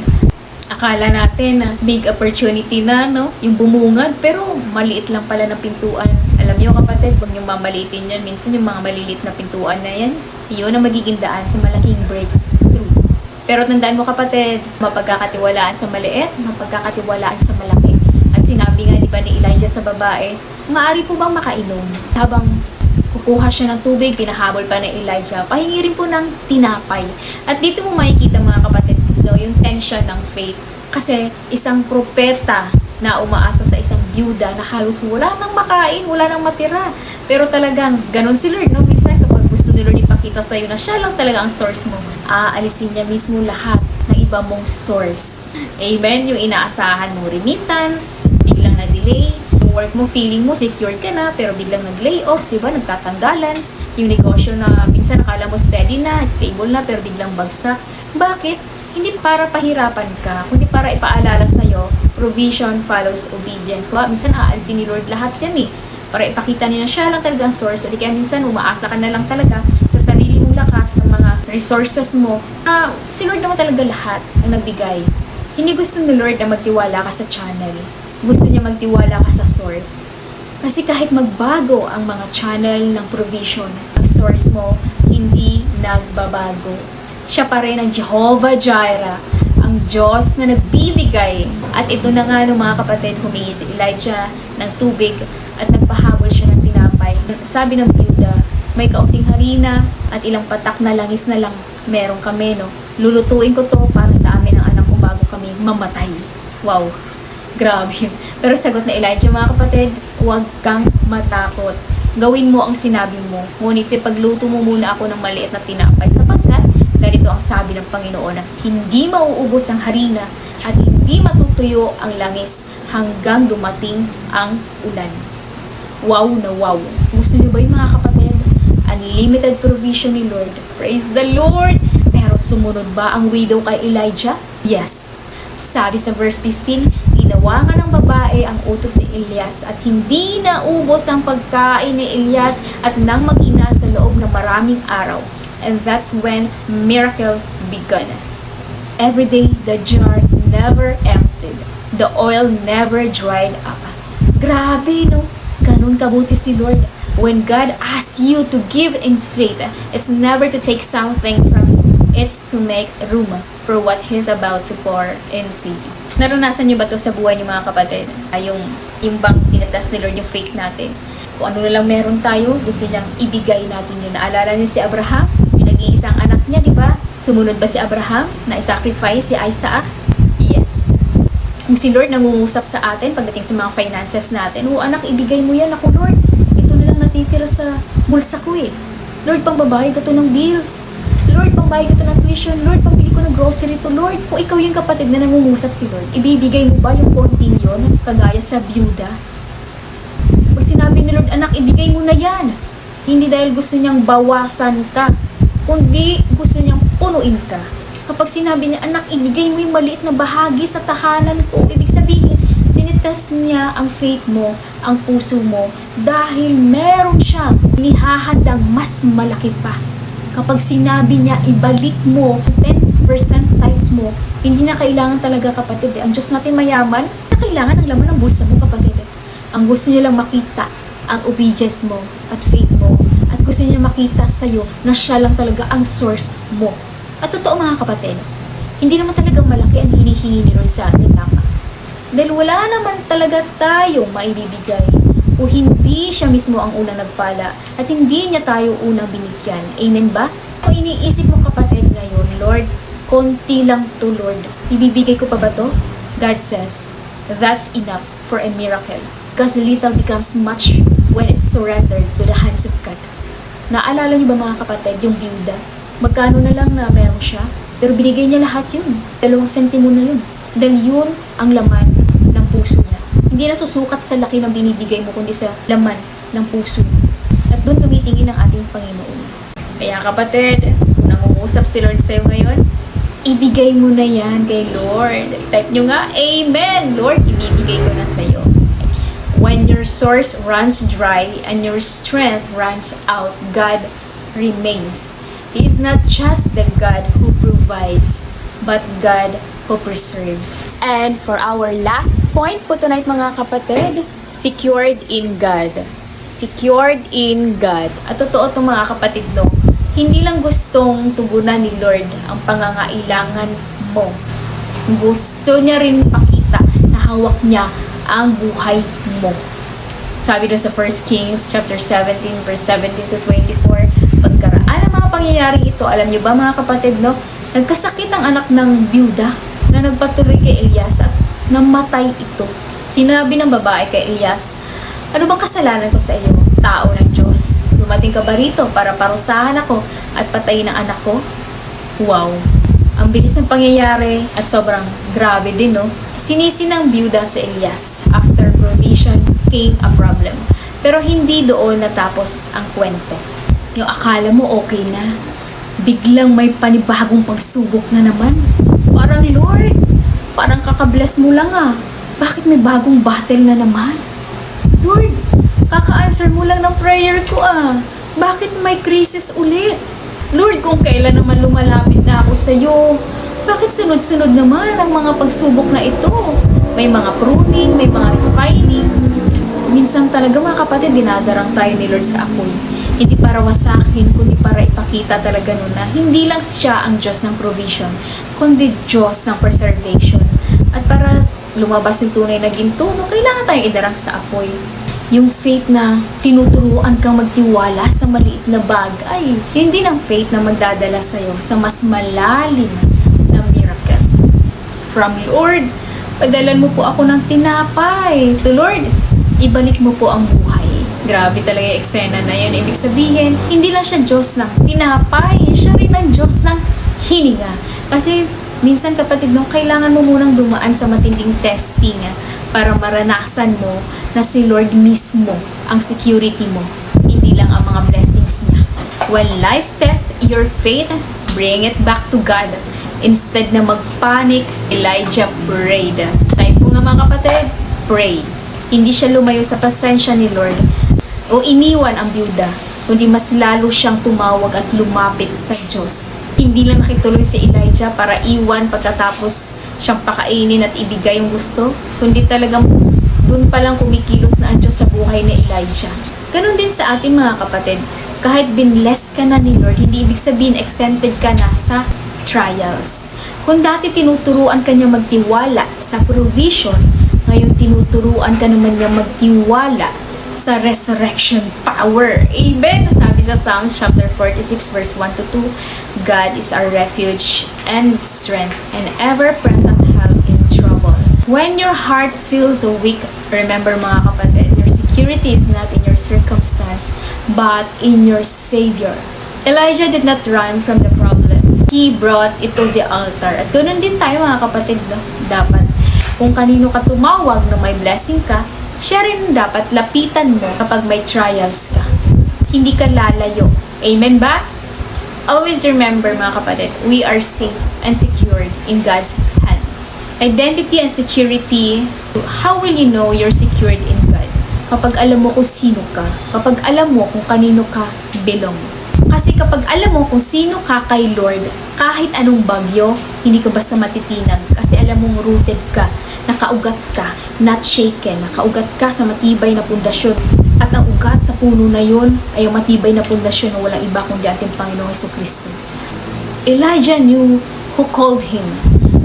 Akala natin na big opportunity na, no? Yung bumungad, pero maliit lang pala ng pintuan. Alam niyo kapatid, huwag niyong mamalitin yan. Minsan yung mga malilit na pintuan na yan, yun ang magiging daan sa malaking breakthrough. Pero tandaan mo kapatid, mapagkakatiwalaan sa maliit, mapagkakatiwalaan sa malaki. At sinabi nga di ba ni Elijah sa babae, maaari po bang makainom? Habang kukuha siya ng tubig, pinahabol pa ni Elijah, pahingi rin po ng tinapay. At dito mo makikita mga kapatid, yung tension ng faith. Kasi isang propeta na umaasa sa isang byuda na halos wala nang makain, wala nang matira. Pero talagang ganun si Lord, no? Minsan kapag gusto ni Lord ipakita sa'yo na siya lang talaga ang source mo, aalisin niya mismo lahat ng iba mong source. Amen? Yung inaasahan mong remittance, biglang na-delay. Yung work mo, feeling mo, secured ka na, pero biglang nag-lay off, diba? Nagtatanggalan. Yung negosyo na minsan nakala mo steady na, stable na, pero biglang bagsak. Bakit? Hindi para pahirapan ka, kundi para ipaalala sa'yo, provision follows obedience. Kaya minsan aalisin ni Lord lahat yan eh. Para ipakita niya na siya lang talaga ang source. O di kaya minsan umaasa ka na lang talaga sa sarili mong lakas, sa mga resources mo. Si Lord naman talaga lahat ang nagbigay. Hindi gusto ni Lord na magtiwala ka sa channel. Gusto niya magtiwala ka sa source. Kasi kahit magbago ang mga channel ng provision, ang source mo hindi nagbabago. Siya pa rin ang Jehovah Jireh, ang Diyos na nagbibigay. At ito na nga nung mga kapatid, humingi si Elijah ng tubig at nagpahabol siya ng tinapay. Sabi ng byuda, may kaunting harina at ilang patak na langis na lang meron kami, no? Lulutuin ko to para sa amin ng anak ko bago kami mamatay. Wow, grabe. Pero sagot na Elijah, mga kapatid, huwag kang matakot. Gawin mo ang sinabi mo. Ngunit ipagluto mo muna ako ng maliit na tinapay sapagkat ganito ang sabi ng Panginoon na hindi mauubos ang harina at hindi matutuyo ang langis hanggang dumating ang ulan. Wow na wow. Gusto niyo ba yung mga kapatid? Unlimited provision ni Lord. Praise the Lord! Pero sumunod ba ang widow kay Elijah? Yes. Sabi sa verse 15, ginawa nga ng babae ang utos ni Elias at hindi naubos ang pagkain ni Elias at nang mag-ina sa loob ng maraming araw. And that's when miracle began. Every day, the jar never emptied. The oil never dried up. Grabe, no? Ganun kabuti si Lord. When God asks you to give in faith, it's never to take something from you. It's to make room for what He's about to pour into you. Naranasan niyo ba to sa buhay niyo mga kapatid? Yung bang tinatas ni Lord yung faith natin. Kung ano na lang meron tayo, gusto niyang ibigay natin yun. Naalala niyo si Abraham? Isang anak niya, di ba? Sumunod ba si Abraham na i-sacrifice si Isaac? Yes. Kung si Lord nangungusap sa atin pagdating sa mga finances natin, anak, ibigay mo yan. Ako, Lord, ito na lang natitira sa bulsa ko eh. Lord, pangbabayad ko to ng bills. Lord, pangbayad ko to ng tuition. Lord, pambili ko ng grocery to. Lord, kung ikaw yung kapatid na nangungusap si Lord, ibibigay mo ba yung konting yun kagaya sa byuda? Pag sinabi ni Lord, anak, ibigay mo na yan. Hindi dahil gusto niyang bawasan ka, kundi gusto niyang punuin ka. Kapag sinabi niya, anak, ibigay mo yung maliit na bahagi sa tahanan ko, ibig sabihin, tinitest niya ang faith mo, ang puso mo, dahil meron siyang nihahandang mas malaki pa. Kapag sinabi niya, ibalik mo 10% tithes mo, hindi na kailangan talaga kapatid. Ang Diyos natin mayaman, na kailangan ng laman ng bulsa mo kapatid. Ang gusto niya lang makita, ang obedience mo at faith mo. At gusto niya makita sa'yo na siya lang talaga ang source mo. At totoo mga kapatid, hindi naman talaga malaki ang hinihingi ni Lord sa atin lang. Dahil wala naman talaga tayong maibibigay o hindi siya mismo ang unang nagpala at hindi niya tayo unang binigyan. Amen ba? O iniisip mo kapatid ngayon, Lord, konti lang to Lord. Ibibigay ko pa ba to? God says, that's enough for a miracle. Because little becomes much when it's surrendered to the hands of God. Naalala niyo ba mga kapatid, yung byuda? Magkano na lang na meron siya, pero binigay niya lahat yun. 2 sentimo na yun. Dahil yun ang laman ng puso niya. Hindi na susukat sa laki ng binibigay mo, kundi sa laman ng puso mo. At doon tumitingin ang ating Panginoon. Kaya kapatid, kung nangungusap si Lord sa'yo ngayon, ibigay mo na yan kay Lord. Type nyo nga, Amen! Lord, ibibigay ko na sa'yo. When your source runs dry and your strength runs out, God remains. He is not just the God who provides, but God who preserves. And for our last point po tonight mga kapatid, secured in God. secured in God. At totoo itong mga kapatid, no? Hindi lang gustong tugunan ni Lord ang pangangailangan mo. Gusto niya rin pakita na hawak niya ang buhay mo. Sabi doon sa 1 Kings chapter 17 verse 17 to 24, pagkaraan ng mga pangyayari ito, alam niyo ba mga kapatid, no? Nagkasakit ang anak ng byuda na nagpatuloy kay Elias at namatay ito. Sinabi ng babae kay Elias, ano bang kasalanan ko sa iyo, tao ng Diyos? Dumating ka ba rito para parusahan ako at patayin ang anak ko? Wow! Ang bilis ng pangyayari at sobrang grabe din, no? Sinisi ng byuda sa Elias. After provision came a problem. Pero hindi doon natapos ang kwento. Yung akala mo okay na, biglang may panibagong pagsubok na naman. Parang Lord, parang kakabless mo lang ah. Bakit may bagong battle na naman? Lord, kaka-answer mo lang ng prayer ko ah. Bakit may crisis ulit? Lord, kung kailan naman lumalapit na ako sa iyo, bakit sunod-sunod naman ang mga pagsubok na ito? May mga pruning, may mga refining. Minsan talaga mga kapatid, dinadarang tayo ni Lord sa apoy. Hindi para wasakin, kundi para ipakita talaga nun na hindi lang siya ang Diyos ng provision, kundi Diyos ng preservation. At para lumabas yung tunay na ginto, no, kailangan tayong idarang sa apoy. Yung faith na tinuturuan kang magtiwala sa maliit na bagay. Yun din ang faith na magdadala sa'yo sa mas malalim na miracle. From Lord, padalan mo po ako ng tinapay. To Lord, ibalik mo po ang buhay. Grabe talaga yung eksena na yun. Ibig sabihin, hindi lang siya Diyos ng tinapay. Siya rin ang Diyos ng hininga. Kasi minsan kapatid, no, kailangan mo munang dumaan sa matinding testing para maranasan mo na si Lord mismo ang security mo, hindi lang ang mga blessings niya. When life tests your faith, bring it back to God. Instead na magpanic, Elijah prayed. Type mo nga mga kapatid, pray. Hindi siya lumayo sa pasensya ni Lord o iniwan ang byuda, kundi mas lalo siyang tumawag at lumapit sa Diyos. Hindi lang nakituloy si Elijah para iwan pagkatapos siyang pakainin at ibigay yung gusto, kundi talagang doon palang kumikilos na ang Diyos sa buhay ni Elijah. Ganon din sa ating mga kapatid. Kahit binless ka na ni Lord, hindi ibig sabihin exempted ka na sa trials. Kung dati tinuturuan ka niya magtiwala sa provision, ngayon tinuturuan ka naman niya magtiwala sa resurrection power. Amen! Sabi sa Psalms chapter 46 verse 1 to 2, God is our refuge and strength and ever-present help in trouble. When your heart feels weak, remember mga kapatid, your security is not in your circumstance, but in your Savior. Elijah did not run from the problem. He brought it to the altar. At ganoon din tayo mga kapatid, no? Dapat, kung kanino ka tumawag na may blessing ka, siya rin dapat lapitan mo kapag may trials ka. Hindi ka lalayo. Amen ba? Always remember mga kapatid, we are safe and secured in God's hands. Identity and security, how will you know you're secured in God? Kapag alam mo kung sino ka, kapag alam mo kung kanino ka belong. Kasi kapag alam mo kung sino ka kay Lord, kahit anong bagyo, hindi ka basta matitinag. Kasi alam mong rooted ka, nakaugat ka, not shaken, nakaugat ka sa matibay na pundasyon. At ang ugat sa puno na yun ay ang matibay na pundasyon na walang iba kundi ating Panginoong Jesucristo. Elijah knew who called him.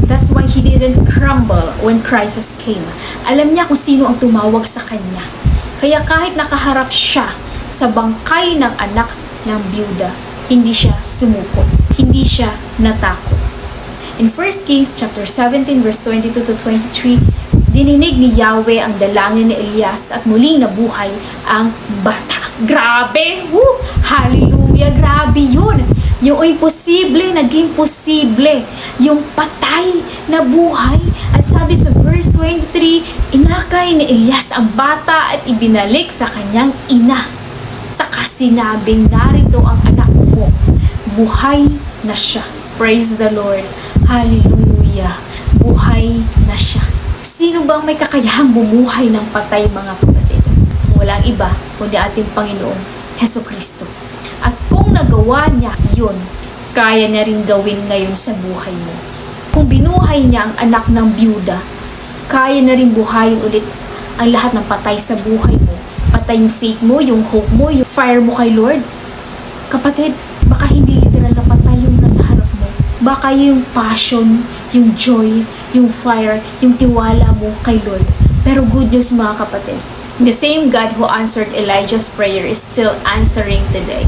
That's why he didn't crumble when crisis came. Alam niya kung sino ang tumawag sa kanya. Kaya kahit nakaharap siya sa bangkay ng anak ng byuda, hindi siya sumuko. Hindi siya natakot. In 1 Kings chapter 17 verse 22 to 23, dininig ni Yahweh ang dalangin ni Elias at muling nabuhay ang bata. Grabe! Woo! Hallelujah! Grabe yun! Yung imposible, naging posible. Yung patay na buhay. At sabi sa verse 23, inakay ni Elias ang bata at ibinalik sa kanyang ina. Saka sinabing, narito ang anak mo. Buhay na siya. Praise the Lord. Hallelujah. Buhay na siya. Sino bang may kakayahang bumuhay ng patay mga kapatid? Walang iba kundi ating Panginoong Jesucristo. At kung nagawa niya yun, kaya niya rin gawin ngayon sa buhay mo. Kung binuhay niya ang anak ng byuda, kaya na rin buhayin ulit ang lahat ng patay sa buhay mo, pati namatay yung faith mo, yung hope mo, yung fire mo kay Lord. Kapatid, baka hindi literal na patay yung nasa harap mo. Baka yung passion, yung joy, yung fire, yung tiwala mo kay Lord. Pero good news mga kapatid, the same God who answered Elijah's prayer is still answering today.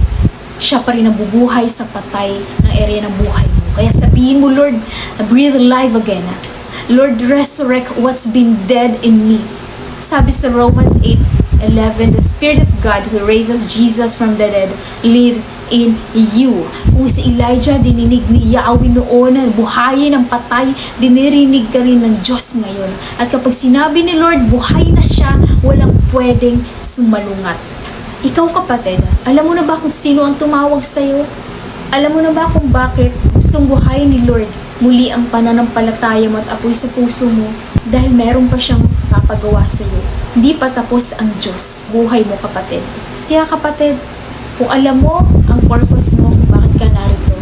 Siya pa rin nabubuhay sa patay ng area ng buhay mo. Kaya sabihin mo, Lord, breathe life again. Lord, resurrect what's been dead in me. Sabi sa Romans 8:11, the Spirit of God who raises Jesus from the dead lives in you. Kung si Elijah, dininig ni Yahweh noon na buhayin ang patay, dinirinig ka rin ng Diyos ngayon. At kapag sinabi ni Lord, buhay na siya, walang pwedeng sumalungat. Ikaw kapatid, alam mo na ba kung sino ang tumawag sa'yo? Alam mo na ba kung bakit gustong buhayin ni Lord muli ang pananampalataya mo at apoy sa puso mo? Dahil meron pa siyang papagawa sa'yo. Hindi pa tapos ang Diyos. Buhay mo kapatid. Kaya kapatid, kung alam mo ang purpose mo kung bakit ka narito,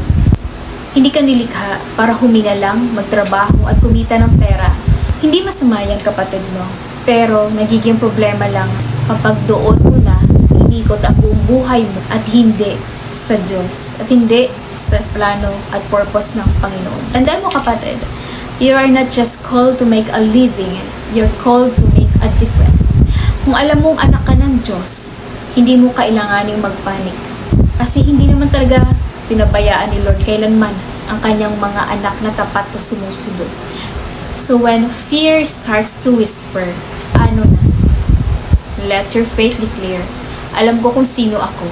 hindi ka nilikha para huminga lang, magtrabaho at kumita ng pera. Hindi masama yan kapatid mo. Pero nagiging problema lang kapag doon mo na inikot ang buong buhay mo at hindi sa Diyos at hindi sa plano at purpose ng Panginoon. Tandaan mo kapatid, you are not just called to make a living, you're called to make a difference. Kung alam mong anak ka ng Diyos, hindi mo kailanganing magpanik. Kasi hindi naman talaga pinabayaan ni Lord kailanman ang kanyang mga anak na tapat na sumusunod. So when fear starts to whisper, ano na? Let your faith declare, alam ko kung sino ako.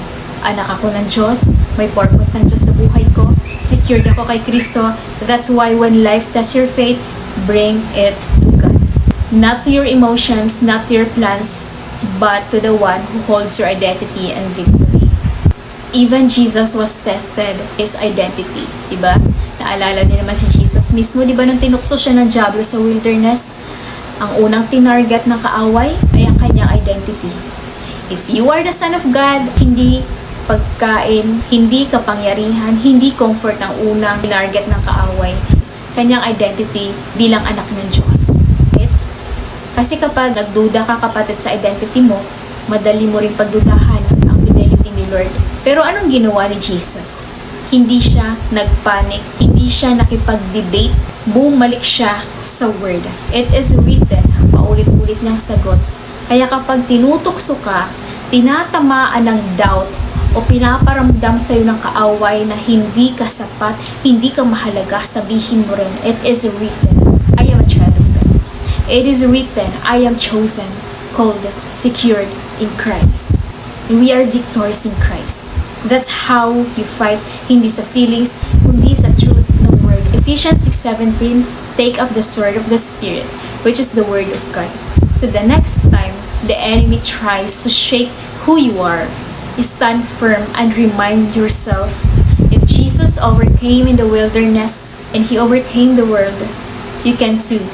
Anak ako ng Diyos, may purpose ang Diyos sa buhay ko, secured ako kay Kristo. That's why when life tests your faith, bring it to God. Not to your emotions, not to your plans, but to the one who holds your identity and victory. Even Jesus was tested his identity, diba? Naalala niyo naman si Jesus mismo, diba, nung tinukso siya ng diablo sa wilderness, ang unang tinarget ng kaaway ay ang kanyang identity. If you are the Son of God, hindi pagkain, hindi kapangyarihan, hindi comfort ang unang tinarget ng kaaway. Kanyang identity bilang anak ng Diyos. Okay? Kasi kapag nagduda ka kapatid sa identity mo, madali mo rin pagdudahan ang fidelity ni Lord. Pero anong ginawa ni Jesus? Hindi siya nagpanic, hindi siya nakipag-debate, bumalik siya sa word. It is written, paulit-ulit niyang sagot. Kaya kapag tinutukso ka, tinatamaan ng doubt o pinaparamdam sa'yo ng kaaway na hindi ka sapat, hindi ka mahalaga, sabihin mo rin, it is written, I am a child of God. It is written, I am chosen, called, secured in Christ. We are victors in Christ. That's how you fight, hindi sa feelings, kundi sa truth ng word. Ephesians 6:17, take up the sword of the Spirit, which is the word of God. So the next time the enemy tries to shake who you are, stand firm and remind yourself, if Jesus overcame in the wilderness and he overcame the world, you can too.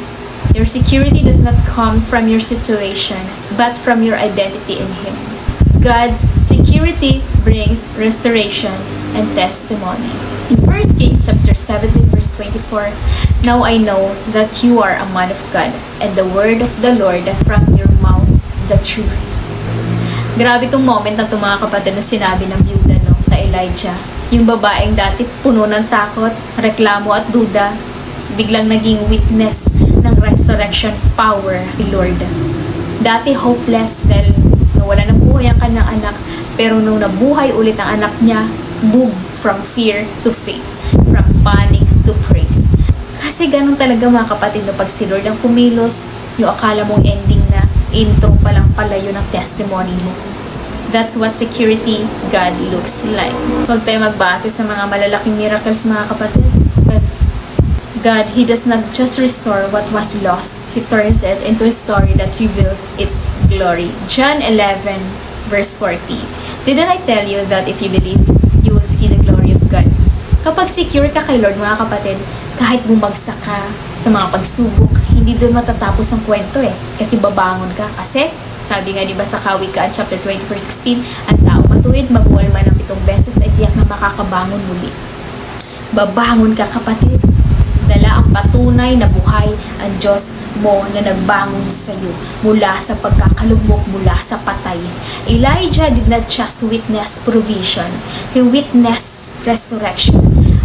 Your security does not come from your situation, but from your identity in Him. God's security brings restoration and testimony. In 1 Kings chapter 17 verse 24, now I know that you are a man of God, and the word of the Lord from your mouth, the truth. Grabe itong moment na mga kapatid na sinabi ng byuda kay Elijah. Yung babaeng dati puno ng takot, reklamo at duda, biglang naging witness ng resurrection power ni Lord. Dati hopeless dahil nawala ng buhay ang kanyang anak, pero nung nabuhay ulit ang anak niya, boom, from fear to faith, from panic to praise. Kasi ganun talaga mga kapatid no, pag si Lord ang kumilos, yung akala mong ending na, intro pa lang pala yun ang testimony mo. That's what security God looks like. Huwag tayo magbase sa mga malalaking miracles mga kapatid. Because God, He does not just restore what was lost. He turns it into a story that reveals its glory. John 11 verse 40. Didn't I tell you that if you believe, you will see the glory of God? Kapag secure ka kay Lord mga kapatid, kahit bumagsak ka sa mga pagsubok, hindi doon matatapos ang kwento Kasi babangon ka. Kasi, sabi nga diba sa Kawikaan chapter 20 verse 16, ang tao matuwid, mabuwal man ng 7 beses ay tiyak na makakabangon muli. Babangon ka kapatid. dala ang patunay na buhay ang Diyos mo na nagbangon sa iyo mula sa pagkakalugmok, mula sa patay. Elijah did not just witness provision, he witnessed resurrection.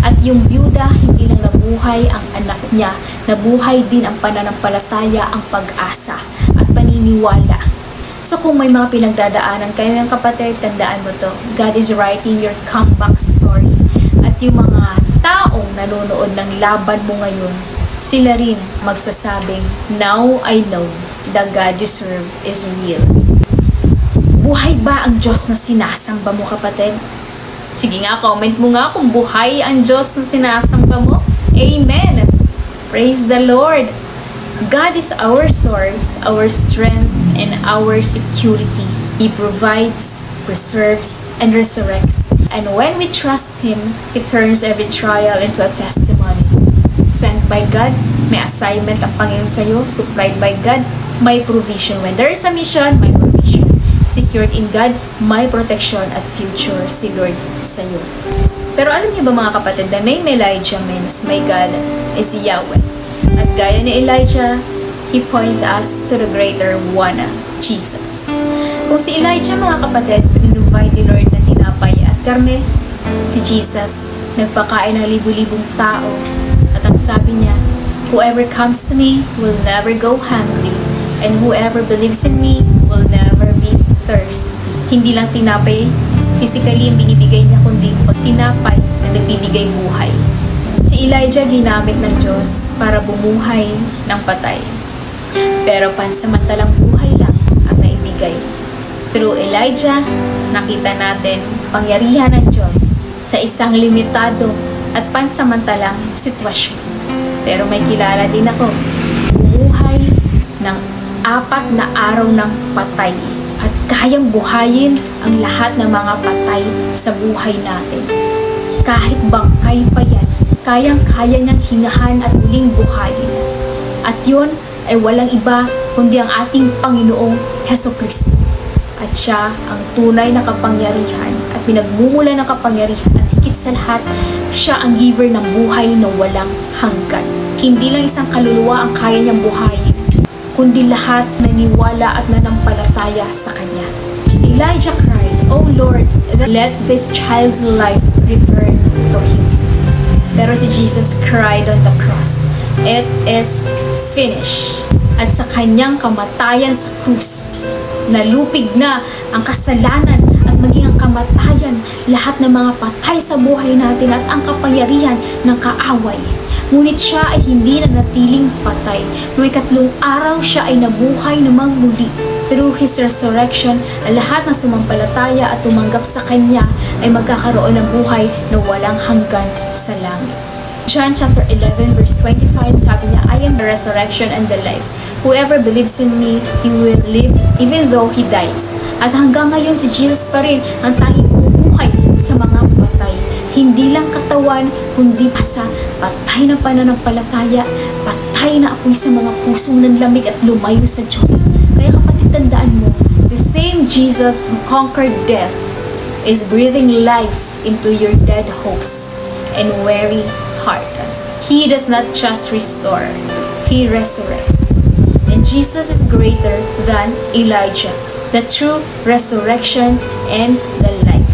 At yung byuda, hindi lang nabuhay ang anak niya, nabuhay din ang pananampalataya, ang pag-asa at paniniwala. So kung may mga pinagdadaanan kayo ng kapatid, tandaan mo to. God is writing your comeback story. At yung mga taong nanonood ng laban mo ngayon, sila rin magsasabing, now I know the God you serve is real. Buhay ba ang Diyos na sinasamba mo, kapatid? Sige nga, comment mo nga kung buhay ang Diyos na sinasamba mo. Amen! Praise the Lord! God is our source, our strength, and our security. He provides, preserves, and resurrects. And when we trust Him, He turns every trial into a testimony. Sent by God, may assignment ang Panginoon sa'yo. Supplied by God, may provision. When there is a mission, may provision. Secured in God, may protection at future si Lord sa'yo. Pero alam niyo ba mga kapatid, the name Elijah means my God is Yahweh. At gaya ni Elijah, He points us to the greater one, Jesus. Kung si Elijah mga kapatid, pinuvide ni Lord na tinapay at karne, si Jesus nagpakain ng libu-libong tao. At ang sabi niya, whoever comes to me will never go hungry, and whoever believes in me will never be thirsty. Hindi lang tinapay physically yung binibigay niya, kundi pag tinapay na nagbibigay buhay. Si Elijah ginamit ng Diyos para bumuhay ng patay. Pero pansamantalang buhay lang ang naibigay. Through Elijah, nakita natin pangyarihan ng Diyos sa isang limitado at pansamantalang sitwasyon. Pero may kilala din ako, bumuhay ng 4 na araw ng patay at kayang buhayin ang lahat ng mga patay sa buhay natin. Kahit bangkay pa yan, kayang-kaya niyang hingahan at muling buhayin. At yun ay walang iba kundi ang ating Panginoong Hesukristo. At siya ang tunay na kapangyarihan at pinagmumula ng kapangyarihan at higit sa lahat, siya ang giver ng buhay na walang hanggan. Hindi lang isang kaluluwa ang kaya niyang buhayin, kundi lahat naniwala at nanampalataya sa Kanya. Elijah cried, "Oh Lord, let this child's life return to him." Pero si Jesus cried on the cross, "It is finished." At sa Kanyang kamatayan sa krus, nalupig na ang kasalanan at maging ang kamatayan, lahat ng mga patay sa buhay natin at ang kapangyarihan ng kaaway. Ngunit siya ay hindi na natiling patay. Noong 3 araw siya ay nabuhay namang muli. Through His resurrection, ang lahat ng sumampalataya at tumanggap sa Kanya ay magkakaroon ng buhay na walang hanggan sa langit. John chapter 11 verse 25, sabi niya, "I am the resurrection and the life. Whoever believes in me, he will live even though he dies." At hanggang ngayon si Jesus pa rin ang tanging bumubuhay sa mga patay. Hindi lang katawan, kundi sa patay na pananampalataya, patay na apoy sa mga pusong nanlamig at lumayo sa Diyos. Kaya kapatid, tandaan mo, the same Jesus who conquered death is breathing life into your dead hopes and weary heart. He does not just restore, He resurrects. And Jesus is greater than Elijah, the true resurrection and the life.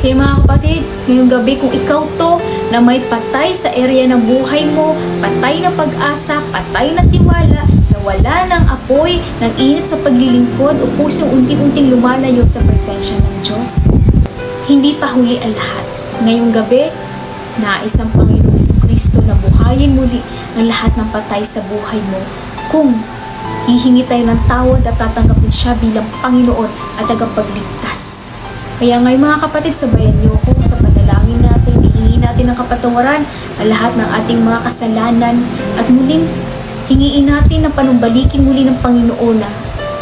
Kaya mga kapatid, ngayong gabi kung ikaw to na may patay sa area ng buhay mo, patay na pag-asa, patay na tiwala, na wala ng apoy, ng init sa paglilingkod o pusong unti-unting lumalayo sa presensya ng Diyos, hindi pa huli ang lahat. Ngayong gabi, nais ng Panginoong Jesucristo na buhayin muli ang lahat ng patay sa buhay mo. Kung hihingi tayo ng tawad at tatanggapin siya bilang Panginoon at tagapagligtas. Kaya ngayon mga kapatid, sabayan niyo ako sa panalangin natin, hihingi natin ng kapatawaran ang lahat ng ating mga kasalanan at muling hingiin natin na panumbalikin muli ng Panginoon na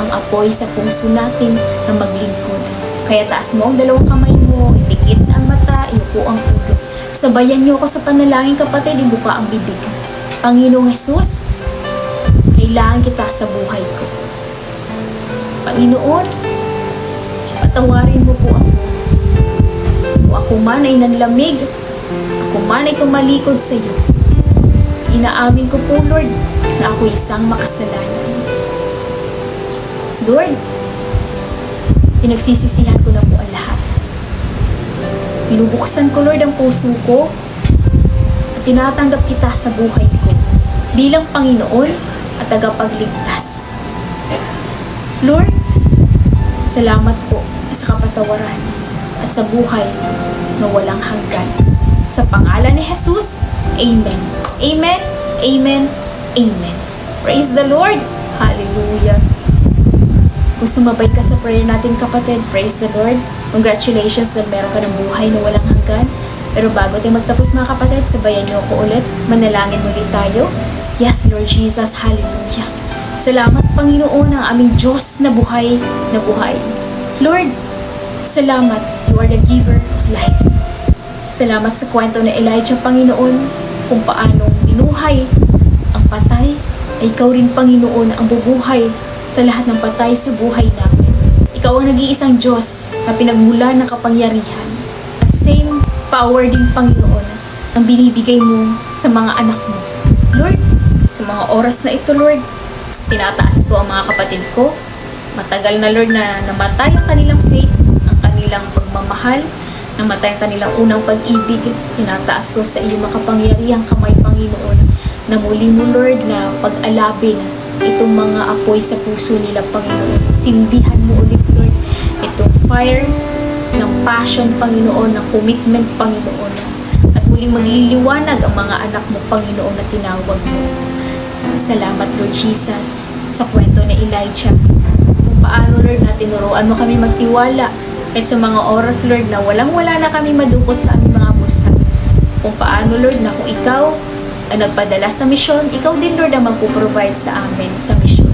ang apoy sa puso natin na maglingkod. Kaya taas mo ang 2 kamay mo, ipikit ang mata, iyuko ang ulo. Sabayan niyo ako sa panalangin kapatid, ibuka ang bibig. Panginoong Jesus, kailangan kita sa buhay ko. Panginoon, patawarin mo po ako. Kung ako man ay nanlamig, ako man ay tumalikod sa iyo, inaamin ko po, Lord, na ako isang makasalanan. Lord, pinagsisisihan ko na po ang lahat. Binubuksan ko, Lord, ang puso ko at tinatanggap kita sa buhay ko bilang Panginoon at tagapagligtas. Lord, salamat po sa kapatawaran at sa buhay na walang hanggan. Sa pangalan ni Jesus, Amen. Amen. Amen. Amen. Praise the Lord. Hallelujah. Kung sumabay ka sa prayer natin, kapatid, praise the Lord. Congratulations dahil meron ka ng buhay na walang hanggan. Pero bago tayo magtapos, mga kapatid, sabayan niyo ako ulit. Manalangin muli tayo. Yes, Lord Jesus. Hallelujah. Salamat, Panginoon, ang aming Diyos na buhay na buhay. Lord, salamat. You are the giver of life. Salamat sa kwento na Elijah, Panginoon, kung paano binuhay ang patay. Ay ikaw rin, Panginoon, ang bubuhay sa lahat ng patay sa buhay namin. Ikaw ang nag-iisang Diyos na pinagmula ng kapangyarihan. At same power din, Panginoon, ang binibigay mo sa mga anak mo. Lord, sa mga oras na ito, Lord, tinataas ko ang mga kapatid ko. Matagal na, Lord, na namatay ang kanilang faith, ang kanilang pagmamahal, namatay ang kanilang unang pag-ibig. Tinataas ko sa iyong makapangyarihang kamay, Panginoon, na muli mo, Lord, na pag-alabin itong mga apoy sa puso nila, Panginoon. Sindihan mo ulit, Lord, itong fire ng passion, Panginoon, ng commitment, Panginoon. At muling magliliwanag ang mga anak mo, Panginoon, na tinawag mo. Salamat, Lord Jesus, sa kwento ni Elijah. Kung paano, Lord, na tinuruan mo kami magtiwala. At sa mga oras, Lord, na walang-wala na kami madukot sa aming mga busa. Kung paano, Lord, na kung ikaw ang nagpadala sa misyon, ikaw din, Lord, ang magpuprovide sa amin sa misyon.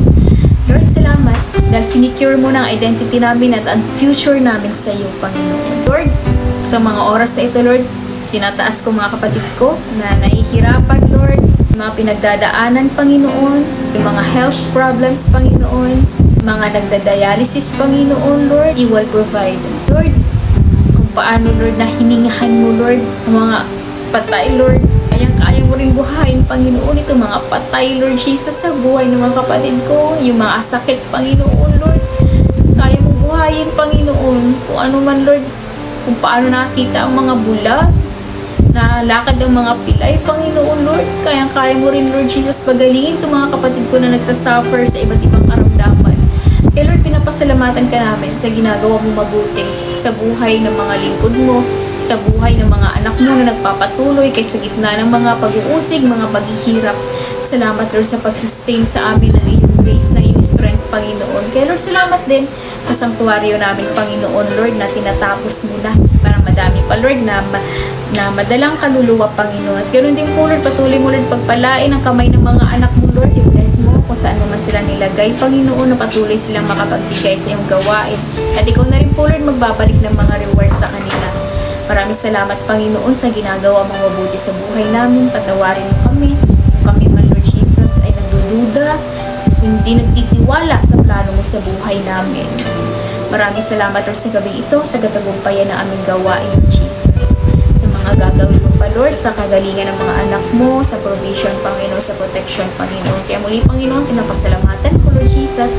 Lord, salamat dahil sinicure mo ng identity namin at ang future namin sa iyo, Panginoon. Lord, sa mga oras na ito, Lord, tinataas ko mga kapatid ko na nahihirapan, Lord, mga pinagdadaanan, Panginoon, yung mga health problems, Panginoon, mga nagdadialysis, Panginoon, Lord, you will provide. Lord, kung paano, Lord, na hiningahan mo, Lord, ang mga patay, Lord, kaya mo rin buhayin, Panginoon, ito mga patay, Lord Jesus, sa buhay ng mga kapatid ko, yung mga sakit, Panginoon, Lord, kaya mo buhayin, Panginoon, kung ano man, Lord, kung paano nakita ang mga bulag, na lakad ng mga pilay, Panginoon, Lord, kaya mo rin, Lord Jesus, pagalingin itong mga kapatid ko na nagsasuffer sa iba't ibang karamdaman. Kaya, Lord, pinapasalamatan ka namin sa ginagawa mo mabuti sa buhay ng mga lingkod mo, sa buhay ng mga anak mo na nagpapatuloy kahit sa gitna ng mga pag-uusig, mga paghihirap. Salamat, Lord, sa pag-sustain sa amin ng iyong grace, ng iyong strength, Panginoon. Kaya, Lord, salamat din sa sanktuaryo namin, Panginoon, Lord, na tinatapos mo na para madami pa, Lord, na madalang kaluluwa, Panginoon. At ganoon din po, Lord, patuloy mo, Lord, pagpalain ang kamay ng mga anak mo, Lord. I-bless mo kung saan naman sila nilagay, Panginoon, na patuloy silang makapagbigay sa iyong gawain. At ikaw na rin po, Lord, magbabalik ng mga rewards sa kanila. Maraming salamat, Panginoon, sa ginagawa mong mabuti sa buhay namin. Patawarin mo kami. Kung kami man, Lord Jesus, ay nagdududa, hindi nagtitiwala sa plano mo sa buhay namin. Maraming salamat, Lord, sa gabi ito, sa katagumpayan ng aming gawain, Lord Jesus. Sa mga gagawin mo pa, Lord, sa kagalingan ng mga anak mo, sa provision, Panginoon, sa protection, Panginoon. Kaya muli, Panginoon, pinapasalamatan ko, Lord Jesus,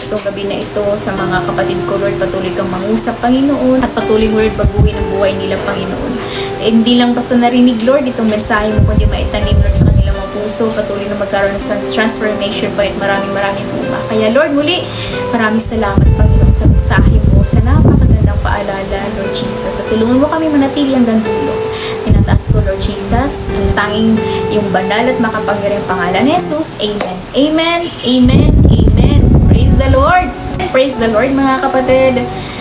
itong gabi na ito sa mga kapatid ko, Lord, patuloy kang mangusap, Panginoon, at patuloy mo, Lord, baguhin ang buhay nila, Panginoon. Hindi lang basta narinig, Lord, itong mensahe mo, kundi maitanim, Lord, sa kanilang mga puso, patuloy na magkaroon sa transformation pa at maraming po. Kaya, Lord, muli, maraming salamat, Panginoon, sa mensahe mo, sa napakagandang paalala, Lord Jesus, at tulungan mo kami manatili hanggang dulo. Tinataas ko, Lord Jesus, ang tanging yung banal at makapangyarihang pangalan ni Jesus. Amen. Amen. Amen. Amen. Praise the Lord! Praise the Lord, mga kapatid!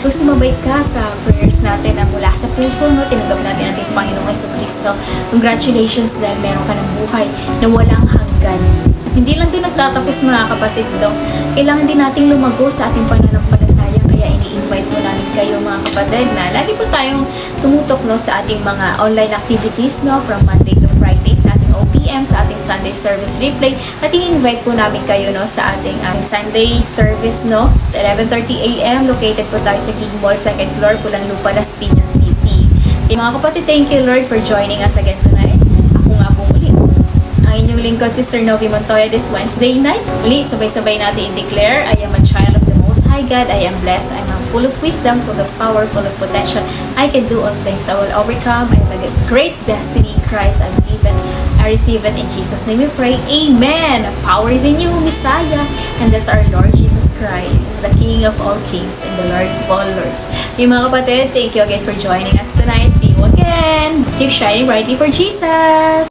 Kung sumabay ka sa prayers natin na mula sa puso, no, tinanggap natin ating Panginoong Jesucristo. Congratulations dahil meron ka ng buhay na walang hanggan. At hindi lang din nagtatapos, mga kapatid, no? Kailangan din nating lumago sa ating pananampalataya. Kaya ini-invite po namin kayo, mga kapatid, na lagi po tayong tumutok, no, sa ating mga online activities, no, from Monday to Friday sa ating OPM, sa ating Sunday service replay. At i-invite po namin kayo, no, sa ating Sunday service, no, 11:30 AM. Located po tayo sa King Mall, 2nd floor, Pulang Lupa, Las Piñas City. Mga kapatid, thank you, Lord, for joining us again tonight. Ako nga po muli, ang inyong lingkod, Sister Novi Montoya, this Wednesday night. Muli, sabay-sabay natin i-declare, I am a child of the Most High God. I am blessed. I am full of wisdom, full of power, full of potential. I can do all things. I will overcome. I have a great destiny in Christ. I believe it. I receive it. In Jesus' name we pray. Amen. Power is in you, Messiah. And that's our Lord Jesus Christ, the King of all kings and the Lord of all lords. Yung mga kapatid, thank you again for joining us tonight. See you again. Keep shining brightly for Jesus.